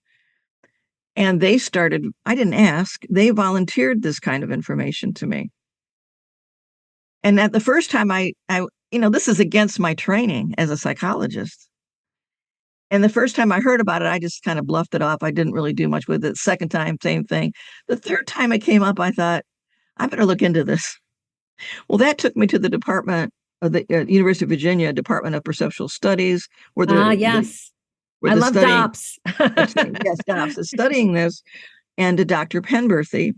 And they started, I didn't ask, they volunteered this kind of information to me. And at the first time this is against my training as a psychologist. And the first time I heard about it, I just kind of bluffed it off. I didn't really do much with it. Second time, same thing. The third time it came up, I thought, I better look into this. Well, that took me to the Department of the University of Virginia Department of Perceptual Studies, where yes. I love DOPS. Yes, DOPS is studying this, and to Dr. Penberthy,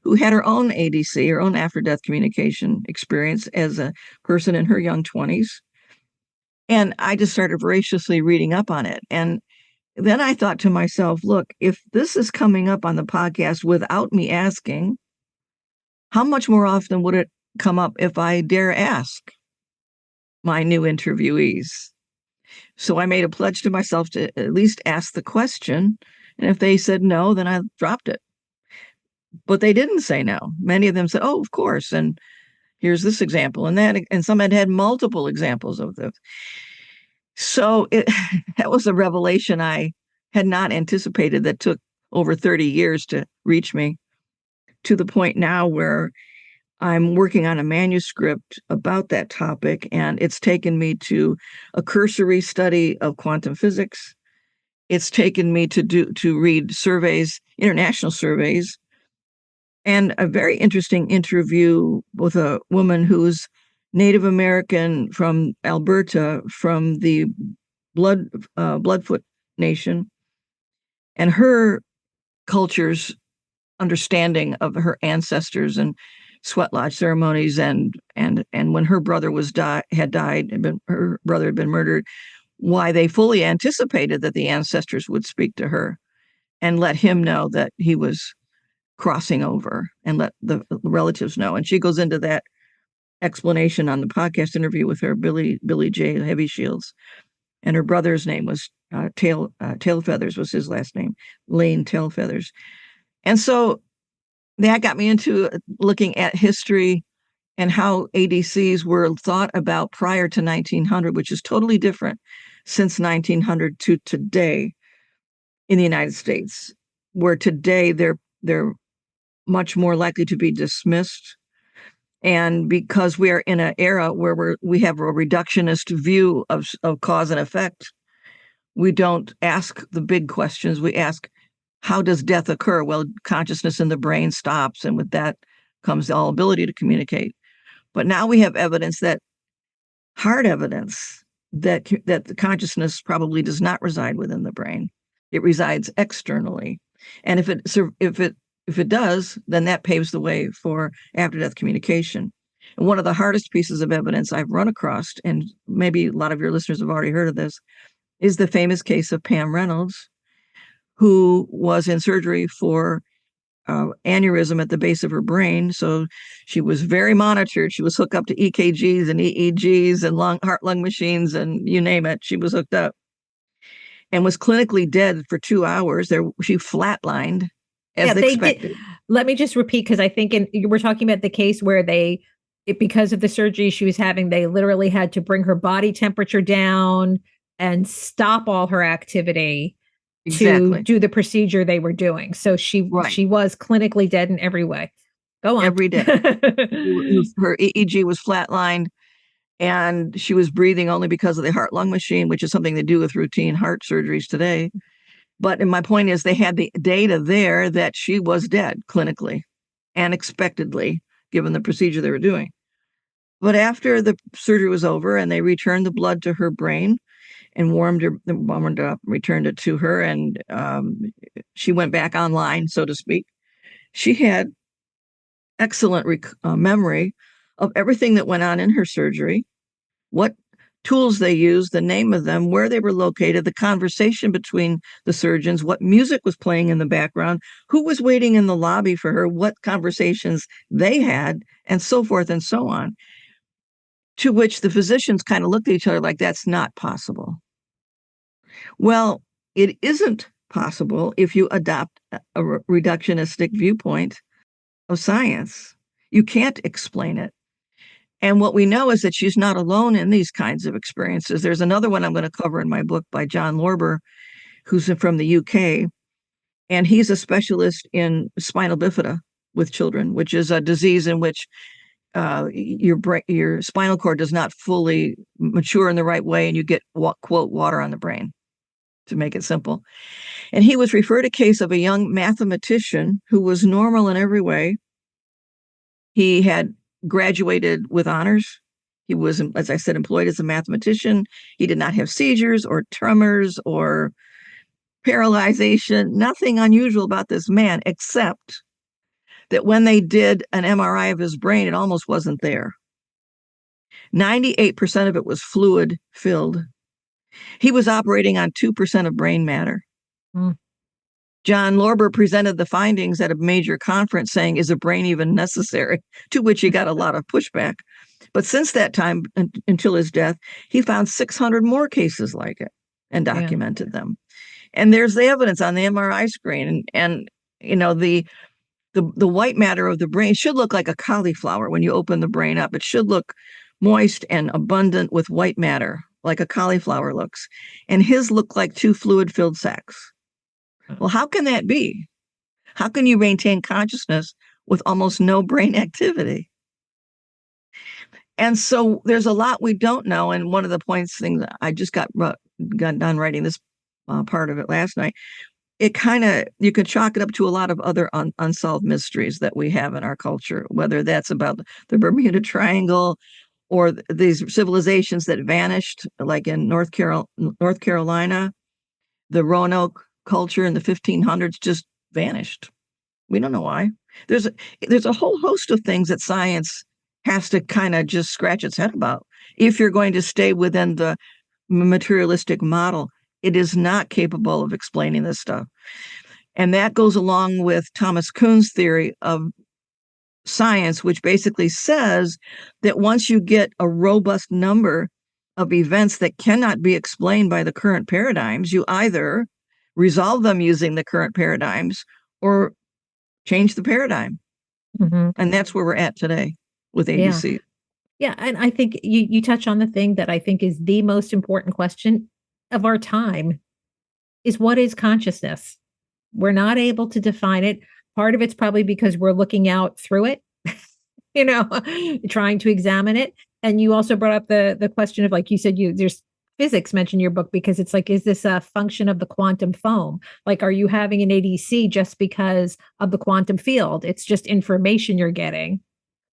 who had her own ADC, her own after-death communication experience as a person in her young 20s. And I just started voraciously reading up on it. And then I thought to myself, look, if this is coming up on the podcast without me asking, how much more often would it come up if I dare ask my new interviewees? So I made a pledge to myself to at least ask the question. And if they said no, then I dropped it. But they didn't say no. Many of them said, oh, of course. And here's this example and that. And some had multiple examples of this. So that was a revelation I had not anticipated that took over 30 years to reach me, to the point now where I'm working on a manuscript about that topic, and it's taken me to a cursory study of quantum physics. It's taken me to read surveys, international surveys, and a very interesting interview with a woman who's Native American from Alberta, from the Bloodfoot Nation, and her culture's understanding of her ancestors and sweat lodge ceremonies, and when her brother had died, her brother had been murdered, why they fully anticipated that the ancestors would speak to her and let him know that he was crossing over, and let the relatives know. And she goes into that explanation on the podcast interview with her, Billy J. Heavy Shields. And her brother's name was Tailfeathers was his last name, Lane Tailfeathers. And so that got me into looking at history and how ADCs were thought about prior to 1900, which is totally different since 1900 to today in the United States, where today they're much more likely to be dismissed. And because we are in an era where we have a reductionist view of cause and effect, we don't ask the big questions. We ask, how does death occur? Well, consciousness in the brain stops, and with that comes all ability to communicate. But now we have evidence, that hard evidence, that the consciousness probably does not reside within the brain. It resides externally. And if it does, then that paves the way for after-death communication. And one of the hardest pieces of evidence I've run across, and maybe a lot of your listeners have already heard of this, is the famous case of Pam Reynolds, who was in surgery for aneurysm at the base of her brain. So she was very monitored. She was hooked up to EKGs and EEGs and heart-lung machines, and you name it. She was hooked up and was clinically dead for 2 hours. She flatlined as expected. They did. Let me just repeat, because I think we're talking about the case where because of the surgery she was having, they literally had to bring her body temperature down and stop all her activity to do the procedure they were doing. So she was clinically dead in every way. Go on. Every day. Her EEG was flatlined, and she was breathing only because of the heart-lung machine, which is something they do with routine heart surgeries today. But my point is, they had the data there that she was dead clinically and expectedly, given the procedure they were doing. But after the surgery was over and they returned the blood to her brain and warmed up, returned it to her, and she went back online, so to speak, she had excellent memory of everything that went on in her surgery, what tools they used, the name of them, where they were located, the conversation between the surgeons, what music was playing in the background, who was waiting in the lobby for her, what conversations they had, and so forth and so on. To which the physicians kind of looked at each other like, that's not possible. Well, it isn't possible if you adopt a reductionistic viewpoint of science. You can't explain it. And what we know is that she's not alone in these kinds of experiences. There's another one I'm going to cover in my book by Jon Lorber, who's from the UK, and he's a specialist in spinal bifida with children, which is a disease in which your spinal cord does not fully mature in the right way, and you get, quote, water on the brain, to make it simple. And he was referred a case of a young mathematician who was normal in every way. He had graduated with honors. He was, as I said, employed as a mathematician. He did not have seizures or tremors or paralyzation, nothing unusual about this man, except that when they did an MRI of his brain, it almost wasn't there. 98% of it was fluid filled. He was operating on 2% of brain matter. Jon Lorber presented the findings at a major conference saying, is a brain even necessary? To which he got a lot of pushback. But since that time, until his death, he found 600 more cases like it and documented them. And there's the evidence on the MRI screen. And you know, the white matter of the brain should look like a cauliflower when you open the brain up. It should look moist and abundant with white matter, like a cauliflower looks. And his looked like 2 fluid-filled sacs. Well, how can that be? How can you maintain consciousness with almost no brain activity? And so there's a lot we don't know. And one of the things I just got done writing this part of it last night, you could chalk it up to a lot of other unsolved mysteries that we have in our culture, whether that's about the Bermuda Triangle or these civilizations that vanished, like in North Carolina, the Roanoke culture in the 1500s just vanished. We don't know why. There's a whole host of things that science has to kind of just scratch its head about. If you're going to stay within the materialistic model, it is not capable of explaining this stuff. And that goes along with Thomas Kuhn's theory of science, which basically says that once you get a robust number of events that cannot be explained by the current paradigms, you either resolve them using the current paradigms or change the paradigm. And that's where we're at today with ABC. Yeah. And I think you touch on the thing that I think is the most important question of our time is, what is consciousness? We're not able to define it. Part of it's probably because we're looking out through it, trying to examine it. And you also brought up the question of, like you said, there's physics mentioned in your book, because it's like, is this a function of the quantum foam? Like, are you having an ADC just because of the quantum field? It's just information you're getting.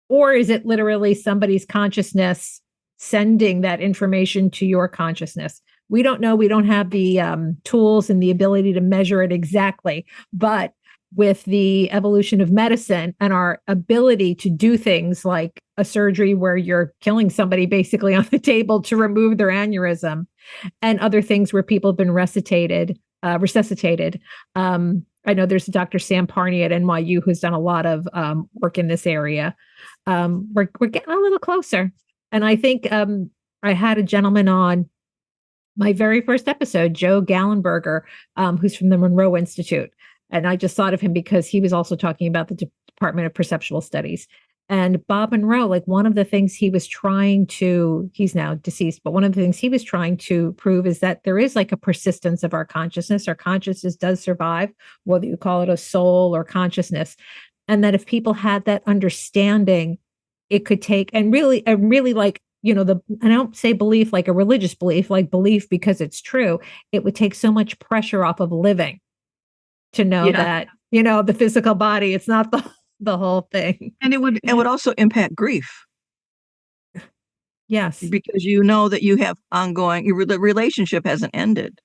Or is it literally somebody's consciousness sending that information to your consciousness. We don't know. We don't have the tools and the ability to measure it exactly. But with the evolution of medicine and our ability to do things like a surgery where you're killing somebody basically on the table to remove their aneurysm, and other things where people have been resuscitated. I know there's Dr. Sam Parney at NYU who's done a lot of work in this area. We're getting a little closer. And I think I had a gentleman on my very first episode, Joe Gallenberger, who's from the Monroe Institute. And I just thought of him because he was also talking about the Department of Perceptual Studies. And Bob Monroe, like one of the things he was trying to, he's now deceased, but one of the things he was trying to prove is that there is like a persistence of our consciousness. Our consciousness does survive, whether you call it a soul or consciousness. And that if people had that understanding, it could take, and really like, you know, I don't say belief like a religious belief, like belief because it's true. It would take so much pressure off of living to know that, you know, the physical body, it's not the whole thing. And it would also impact grief. Yes. Because you know that you have ongoing, the relationship hasn't ended.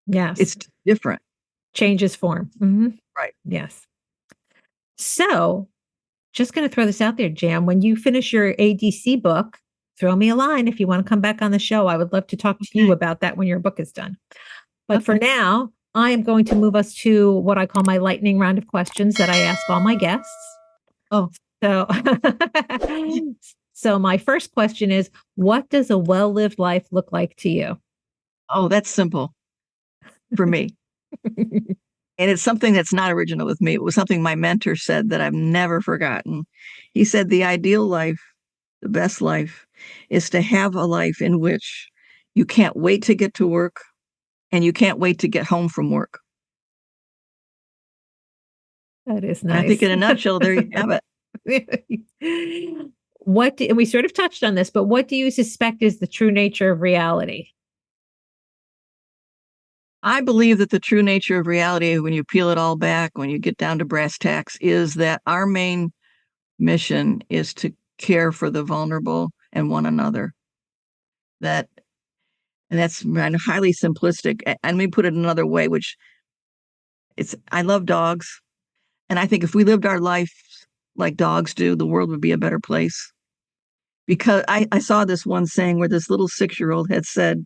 Yes. It's different. Changes form. Mm-hmm. Right. Yes. So just going to throw this out there, Jan, when you finish your ADC book, throw me a line if you want to come back on the show. I would love to talk to you about that when your book is done. But for now, I am going to move us to what I call my lightning round of questions that I ask all my guests. Oh, so my first question is, what does a well-lived life look like to you? Oh, that's simple for me. And it's something that's not original with me. It was something my mentor said that I've never forgotten. He said, the ideal life, the best life, is to have a life in which you can't wait to get to work and you can't wait to get home from work. That is nice. And I think in a nutshell, there you have it. We sort of touched on this, but what do you suspect is the true nature of reality? I believe that the true nature of reality, when you peel it all back, when you get down to brass tacks, is that our main mission is to care for the vulnerable and one another. And that's highly simplistic. And let me put it another way, I love dogs. And I think if we lived our life like dogs do, the world would be a better place. Because I saw this one saying where this little 6-year-old had said,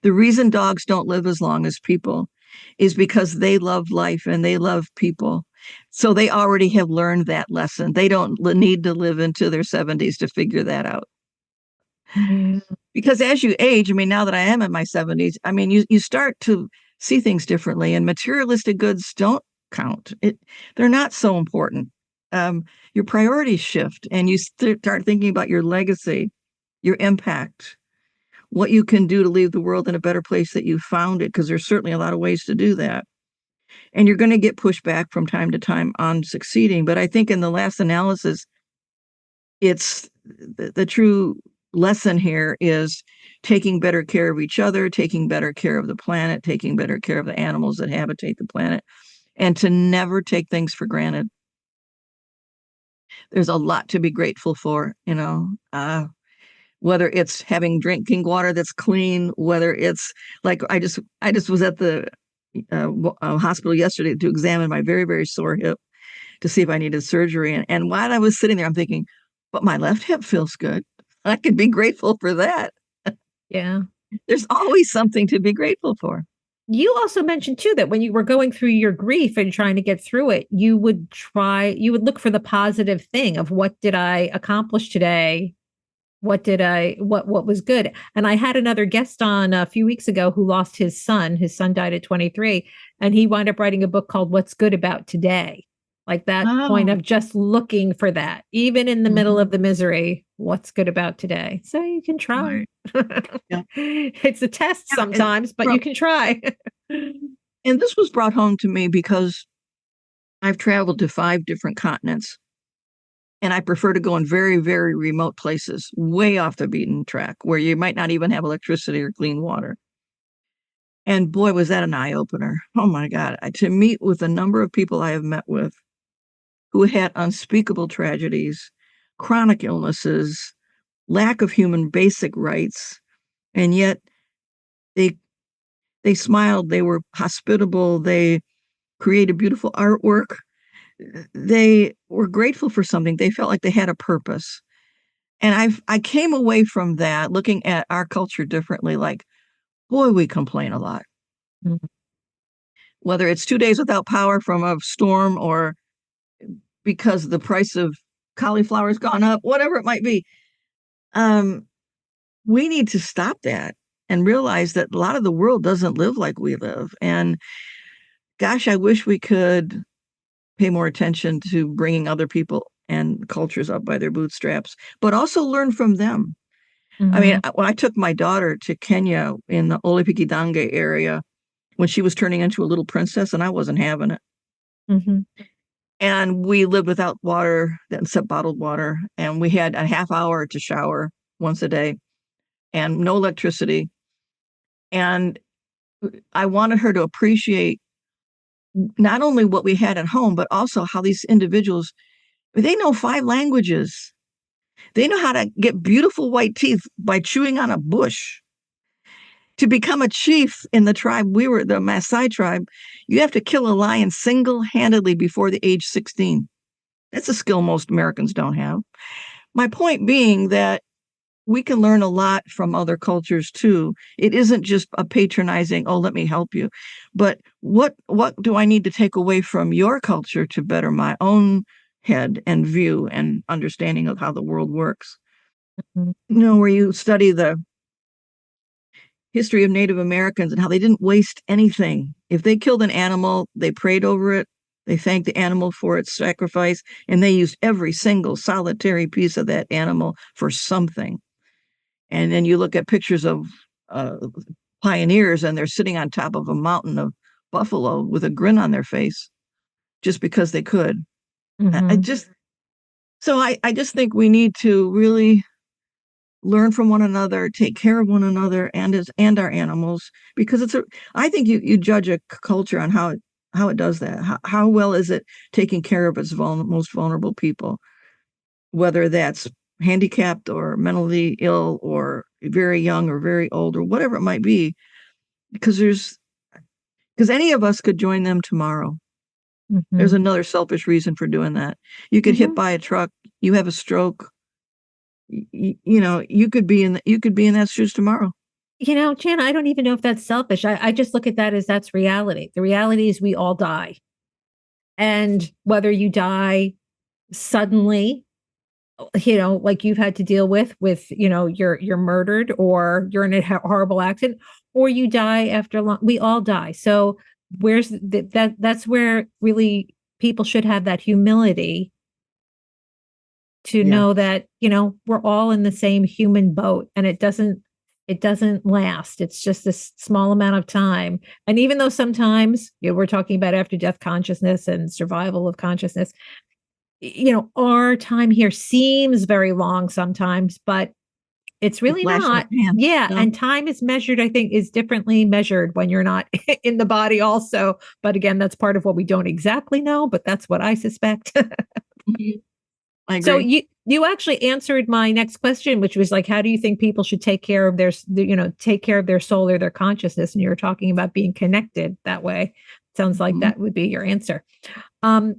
the reason dogs don't live as long as people is because they love life and they love people. So they already have learned that lesson. They don't need to live into their 70s to figure that out. Yeah. Because as you age, now that I am in my 70s, you start to see things differently, and materialistic goods don't count. They're not so important. Your priorities shift, and you start thinking about your legacy, your impact, what you can do to leave the world in a better place that you found it, because there's certainly a lot of ways to do that. And you're going to get pushed back from time to time on succeeding. But I think in the last analysis, it's the true lesson here is taking better care of each other, taking better care of the planet, taking better care of the animals that habitate the planet, and to never take things for granted. There's a lot to be grateful for, whether it's having drinking water that's clean, whether it's like I just was at the hospital yesterday to examine my very, very sore hip to see if I needed surgery. And while I was sitting there, I'm thinking, but my left hip feels good. I could be grateful for that. Yeah. There's always something to be grateful for. You also mentioned too that when you were going through your grief and trying to get through it, you would look for the positive thing of what did I accomplish today? What was good? And I had another guest on a few weeks ago who lost his son. His son died at 23, and he wound up writing a book called What's Good About Today. Like that point of just looking for that, even in the middle of the misery, what's good about today? So you can try. Right. Yeah. It's a test sometimes, but you can try. And this was brought home to me because I've traveled to 5 different continents. And I prefer to go in very, very remote places, way off the beaten track, where you might not even have electricity or clean water. And boy, was that an eye-opener. Oh, my God. To meet with a number of people I have met with who had unspeakable tragedies, chronic illnesses, lack of human basic rights, and yet they they smiled, they were hospitable, they created beautiful artwork, they were grateful for something, they felt like they had a purpose. And I came away from that looking at our culture differently, like, boy, we complain a lot. Mhm. Whether it's 2 days without power from a storm or because the price of cauliflower's gone up, whatever it might be. Um, we need to stop that and realize that a lot of the world doesn't live like we live. And gosh, I wish we could pay more attention to bringing other people and cultures up by their bootstraps, but also learn from them. I mean, Mhm. when I took my daughter to Kenya in the Olipikidange area when she was turning into a little princess, and I wasn't having it. Mhm. And we lived without water, except bottled water, and we had a half hour to shower once a day and no electricity. And I wanted her to appreciate not only what we had at home, but also how these individuals, they know 5 languages. They know how to get beautiful white teeth by chewing on a bush. To become a chief in the tribe, we were the Maasai tribe, you have to kill a lion single-handedly before the age 16. That's a skill most Americans don't have. My point being that we can learn a lot from other cultures too. It isn't just a patronizing, "Oh, let me help you," but what do I need to take away from your culture to better my own head and view and understanding of how the world works? Mhm. Where you study the history of Native Americans and how they didn't waste anything. If they killed an animal, they prayed over it, they thanked the animal for its sacrifice, and they used every single solitary piece of that animal for something. And then you look at pictures of uh, pioneers, and they're sitting on top of a mountain of buffalo with a grin on their face just because they could. I Mhm. just so I just think we need to really learn from one another, take care of one another and our animals because it's a. I think you judge a culture on how it does that. How well is it taking care of its most vulnerable people, whether that's handicapped or mentally ill or very young or very old or whatever it might be, because any of us could join them tomorrow. There's Mhm. another selfish reason for doing that. You get hit Mhm. by a truck, you have a stroke, you could be in that shoes tomorrow. Jan, I don't even know if that's selfish. I just look at that as that's reality. The reality is we all die. And whether you die suddenly, like you've had to deal with, you're murdered or you're in a horrible accident, or you die after long, we all die. So that's where really people should have that humility to Yeah. know that, we're all in the same human boat and it doesn't last. It's just this small amount of time. And even though sometimes, we're talking about after death consciousness and survival of consciousness, our time here seems very long sometimes, but it's The really flash in the not. pan. Yeah, No. and time is measured, I think, is differently measured when you're not in the body also. But again, that's part of what we don't exactly know, but that's what I suspect. Mhm. I So agree. you actually answered my next question, which was like, how do you think people should take care of take care of their soul or their consciousness? And you were talking about being connected that way. Sounds like Mhm. that would be your answer. Um,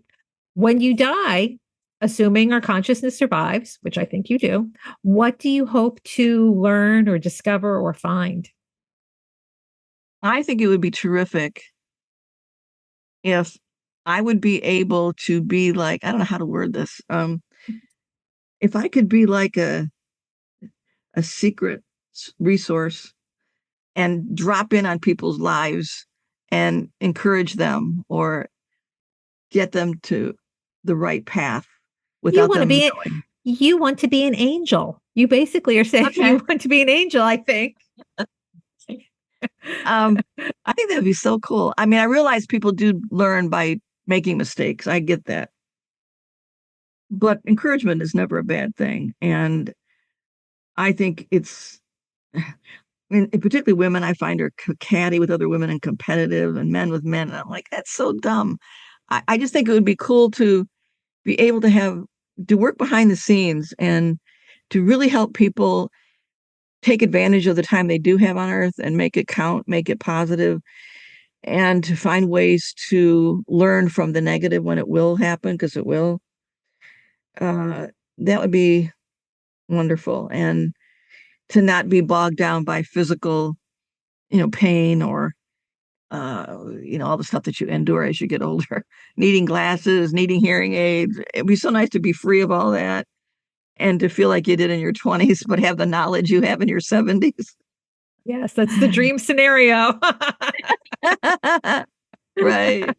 when you die, assuming our consciousness survives, which I think you do, what do you hope to learn or discover or find? I think it would be terrific if I would be able to be like, I don't know how to word this. If I could be like a secret resource and drop in on people's lives and encourage them or get them to the right path You without want to them be knowing. you want to be an angel. You basically are saying Okay. you want to be an angel, I think. Um, I think that'd be so cool. I mean, I realize people do learn by making mistakes. I get that. But encouragement is never a bad thing. And I think it's, and particularly women, I find are catty with other women and competitive and men with men. And I'm like, that's so dumb. I just think it would be cool to be able to work behind the scenes and to really help people take advantage of the time they do have on earth and make it count, make it positive, and to find ways to learn from the negative when it will happen, because it will. That would be wonderful. And to not be bogged down by physical, pain or, all the stuff that you endure as you get older, needing glasses, needing hearing aids. It'd be so nice to be free of all that and to feel like you did in your 20s, but have the knowledge you have in your 70s. Yes, that's the dream scenario. Right.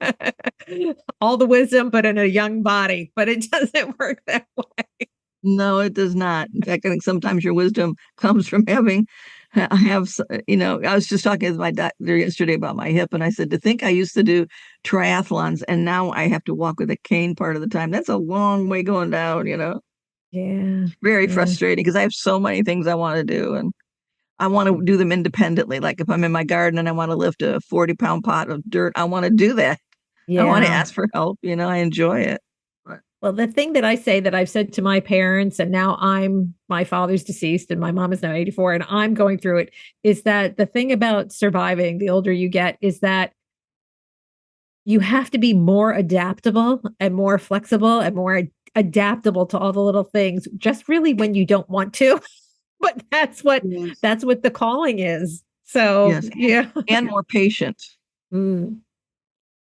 All the wisdom, but in a young body. But it doesn't work that way. No, it does not. In fact, I think sometimes your wisdom comes from having, I have, I was just talking with my doctor yesterday about my hip, and I said, to think I used to do triathlons and now I have to walk with a cane part of the time. That's a long way going down, Yeah. Very Yeah. frustrating because I have so many things I want to do and I want to do them independently. Like if I'm in my garden and I want to lift a 40-pound pot of dirt, I want to do that. I want to Yeah. ask for help. I enjoy it. But Well, the thing that I say that I've said to my parents, and now my father's deceased and my mom is now 84, and I'm going through it, is that the thing about surviving the older you get is that you have to be more adaptable and more flexible and more adaptable to all the little things, just really when you don't want to. But yes, that's what the calling is. So, yes, yeah. and more patient. Mm,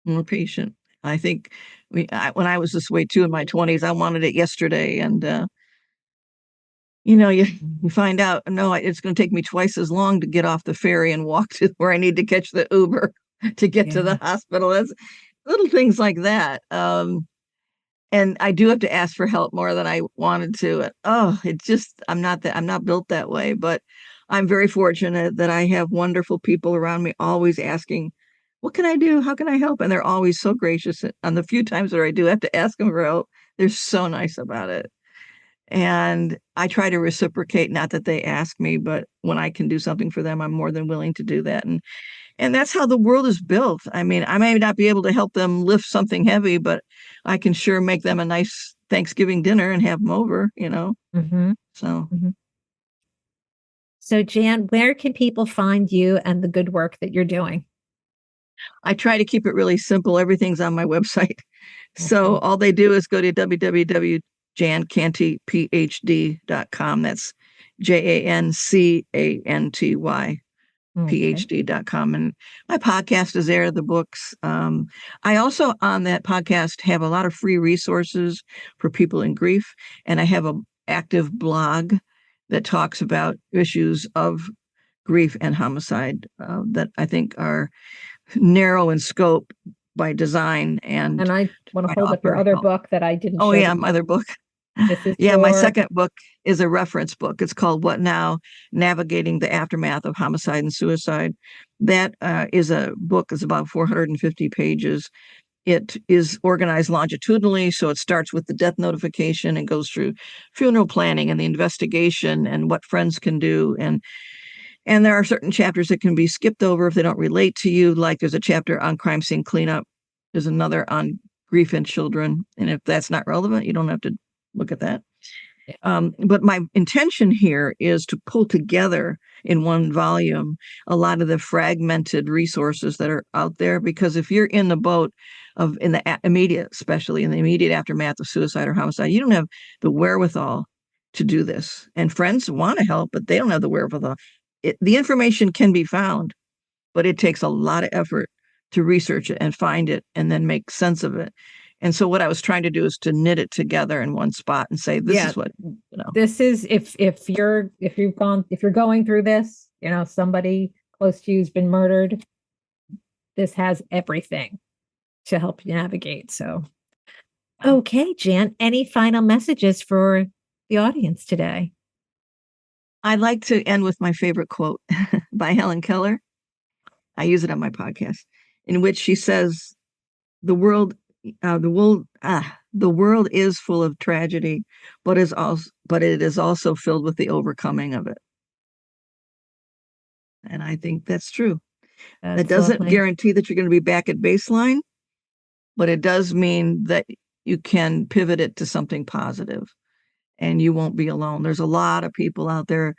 More patient. I think when I was this way too in my 20s, I wanted it yesterday. And, you find out, no, it's going to take me twice as long to get off the ferry and walk to where I need to catch the Uber to get to the yeah. hospital. That's little things like that. And I do have to ask for help more than I wanted to. And, I'm not built that way, but I'm very fortunate that I have wonderful people around me always asking, what can I do? How can I help? And they're always so gracious. On the few times where I do have to ask them for help, they're so nice about it. And I try to reciprocate, not that they ask me, but when I can do something for them, I'm more than willing to do that. And that's how the world is built. I mean, I may not be able to help them lift something heavy, but I can sure make them a nice Thanksgiving dinner and have them over. Mm-hmm. So Mm-hmm. So, Jan, where can people find you and the good work that you're doing? I try to keep it really simple. Everything's on my website. So Okay. all they do is go to www.jancantyphd.com. That's JANCANTY. Okay. phd.com, and my podcast is there, the books. I also on that podcast have a lot of free resources for people in grief, and I have a active blog that talks about issues of grief and homicide that I think are narrow in scope by design and And I want to try to hold up your offer other help. book that I didn't Oh show. yeah, my other book. This is Yeah, my your, second book is a reference book. It's called What Now? Navigating the Aftermath of Homicide and Suicide. That is a book. It's about 450 pages. It is organized longitudinally, so it starts with the death notification and goes through funeral planning and the investigation and what friends can do. And there are certain chapters that can be skipped over if they don't relate to you. Like there's a chapter on crime scene cleanup. There's another on grief in children. And if that's not relevant, you don't have to look at that. But my intention here is to pull together in one volume a lot of the fragmented resources that are out there. Because if you're in the boat in the immediate, especially in the immediate aftermath of suicide or homicide, you don't have the wherewithal to do this. And friends want to help, but they don't have the wherewithal. The information can be found, but it takes a lot of effort to research it and find it and then make sense of it. And so what I was trying to do is to knit it together in one spot and say, this yeah, is what, this is if you're going through this, somebody close to you's been murdered, this has everything to help you navigate. So, okay, Jan, any final messages for the audience today? I'd like to end with my favorite quote by Helen Keller. I use it on my podcast, in which she says, "The world, the world is full of tragedy, but it is also filled with the overcoming of it." And I think that's true. That That's doesn't lovely. guarantee that you're going to be back at baseline, but it does mean that you can pivot it to something positive. and you won't be alone. There's a lot of people out there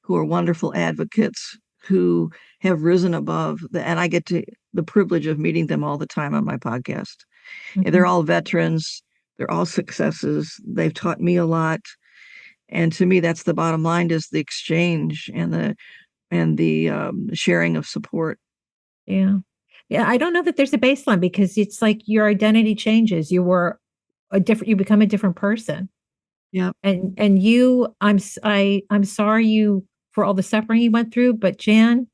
who are wonderful advocates who have risen above and I get the privilege of meeting them all the time on my podcast. Mhm. They're all veterans. They're all successes. They've taught me a lot. And to me, that's the bottom line, is the exchange and the sharing of support. Yeah. Yeah. I don't know that there's a baseline because it's like your identity changes. You become a different person. Yeah. And I'm sorry for all the suffering you went through, but Jan,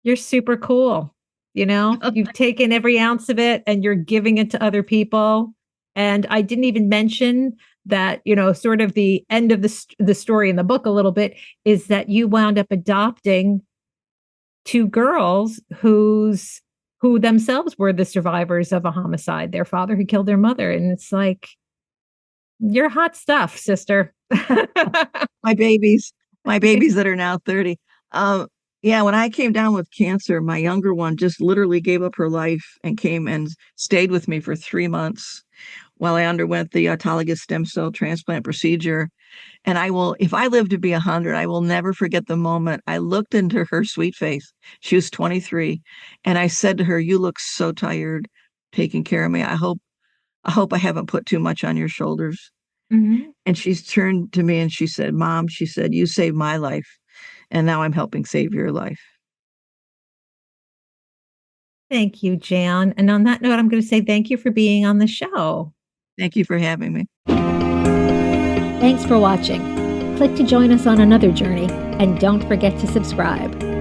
you're super cool. You've taken every ounce of it and you're giving it to other people. And I didn't even mention that, sort of the end of the story in the book a little bit is that you wound up adopting two girls who themselves were the survivors of a homicide, their father who killed their mother. And it's like, you're hot stuff, sister. My babies that are now 30. Yeah, when I came down with cancer, my younger one just literally gave up her life and came and stayed with me for 3 months while I underwent the autologous stem cell transplant procedure. And if I live to be 100, I will never forget the moment I looked into her sweet face. She was 23. And I said to her, "You look so tired taking care of me. I hope I haven't put too much on your shoulders." Mhm. And she's turned to me and she said, "Mom," she said, "you saved my life. And now I'm helping save your life." Thank you, Jan. And on that note, I'm going to say thank you for being on the show. Thank you for having me. Thanks for watching. Click to join us on another journey, and don't forget to subscribe.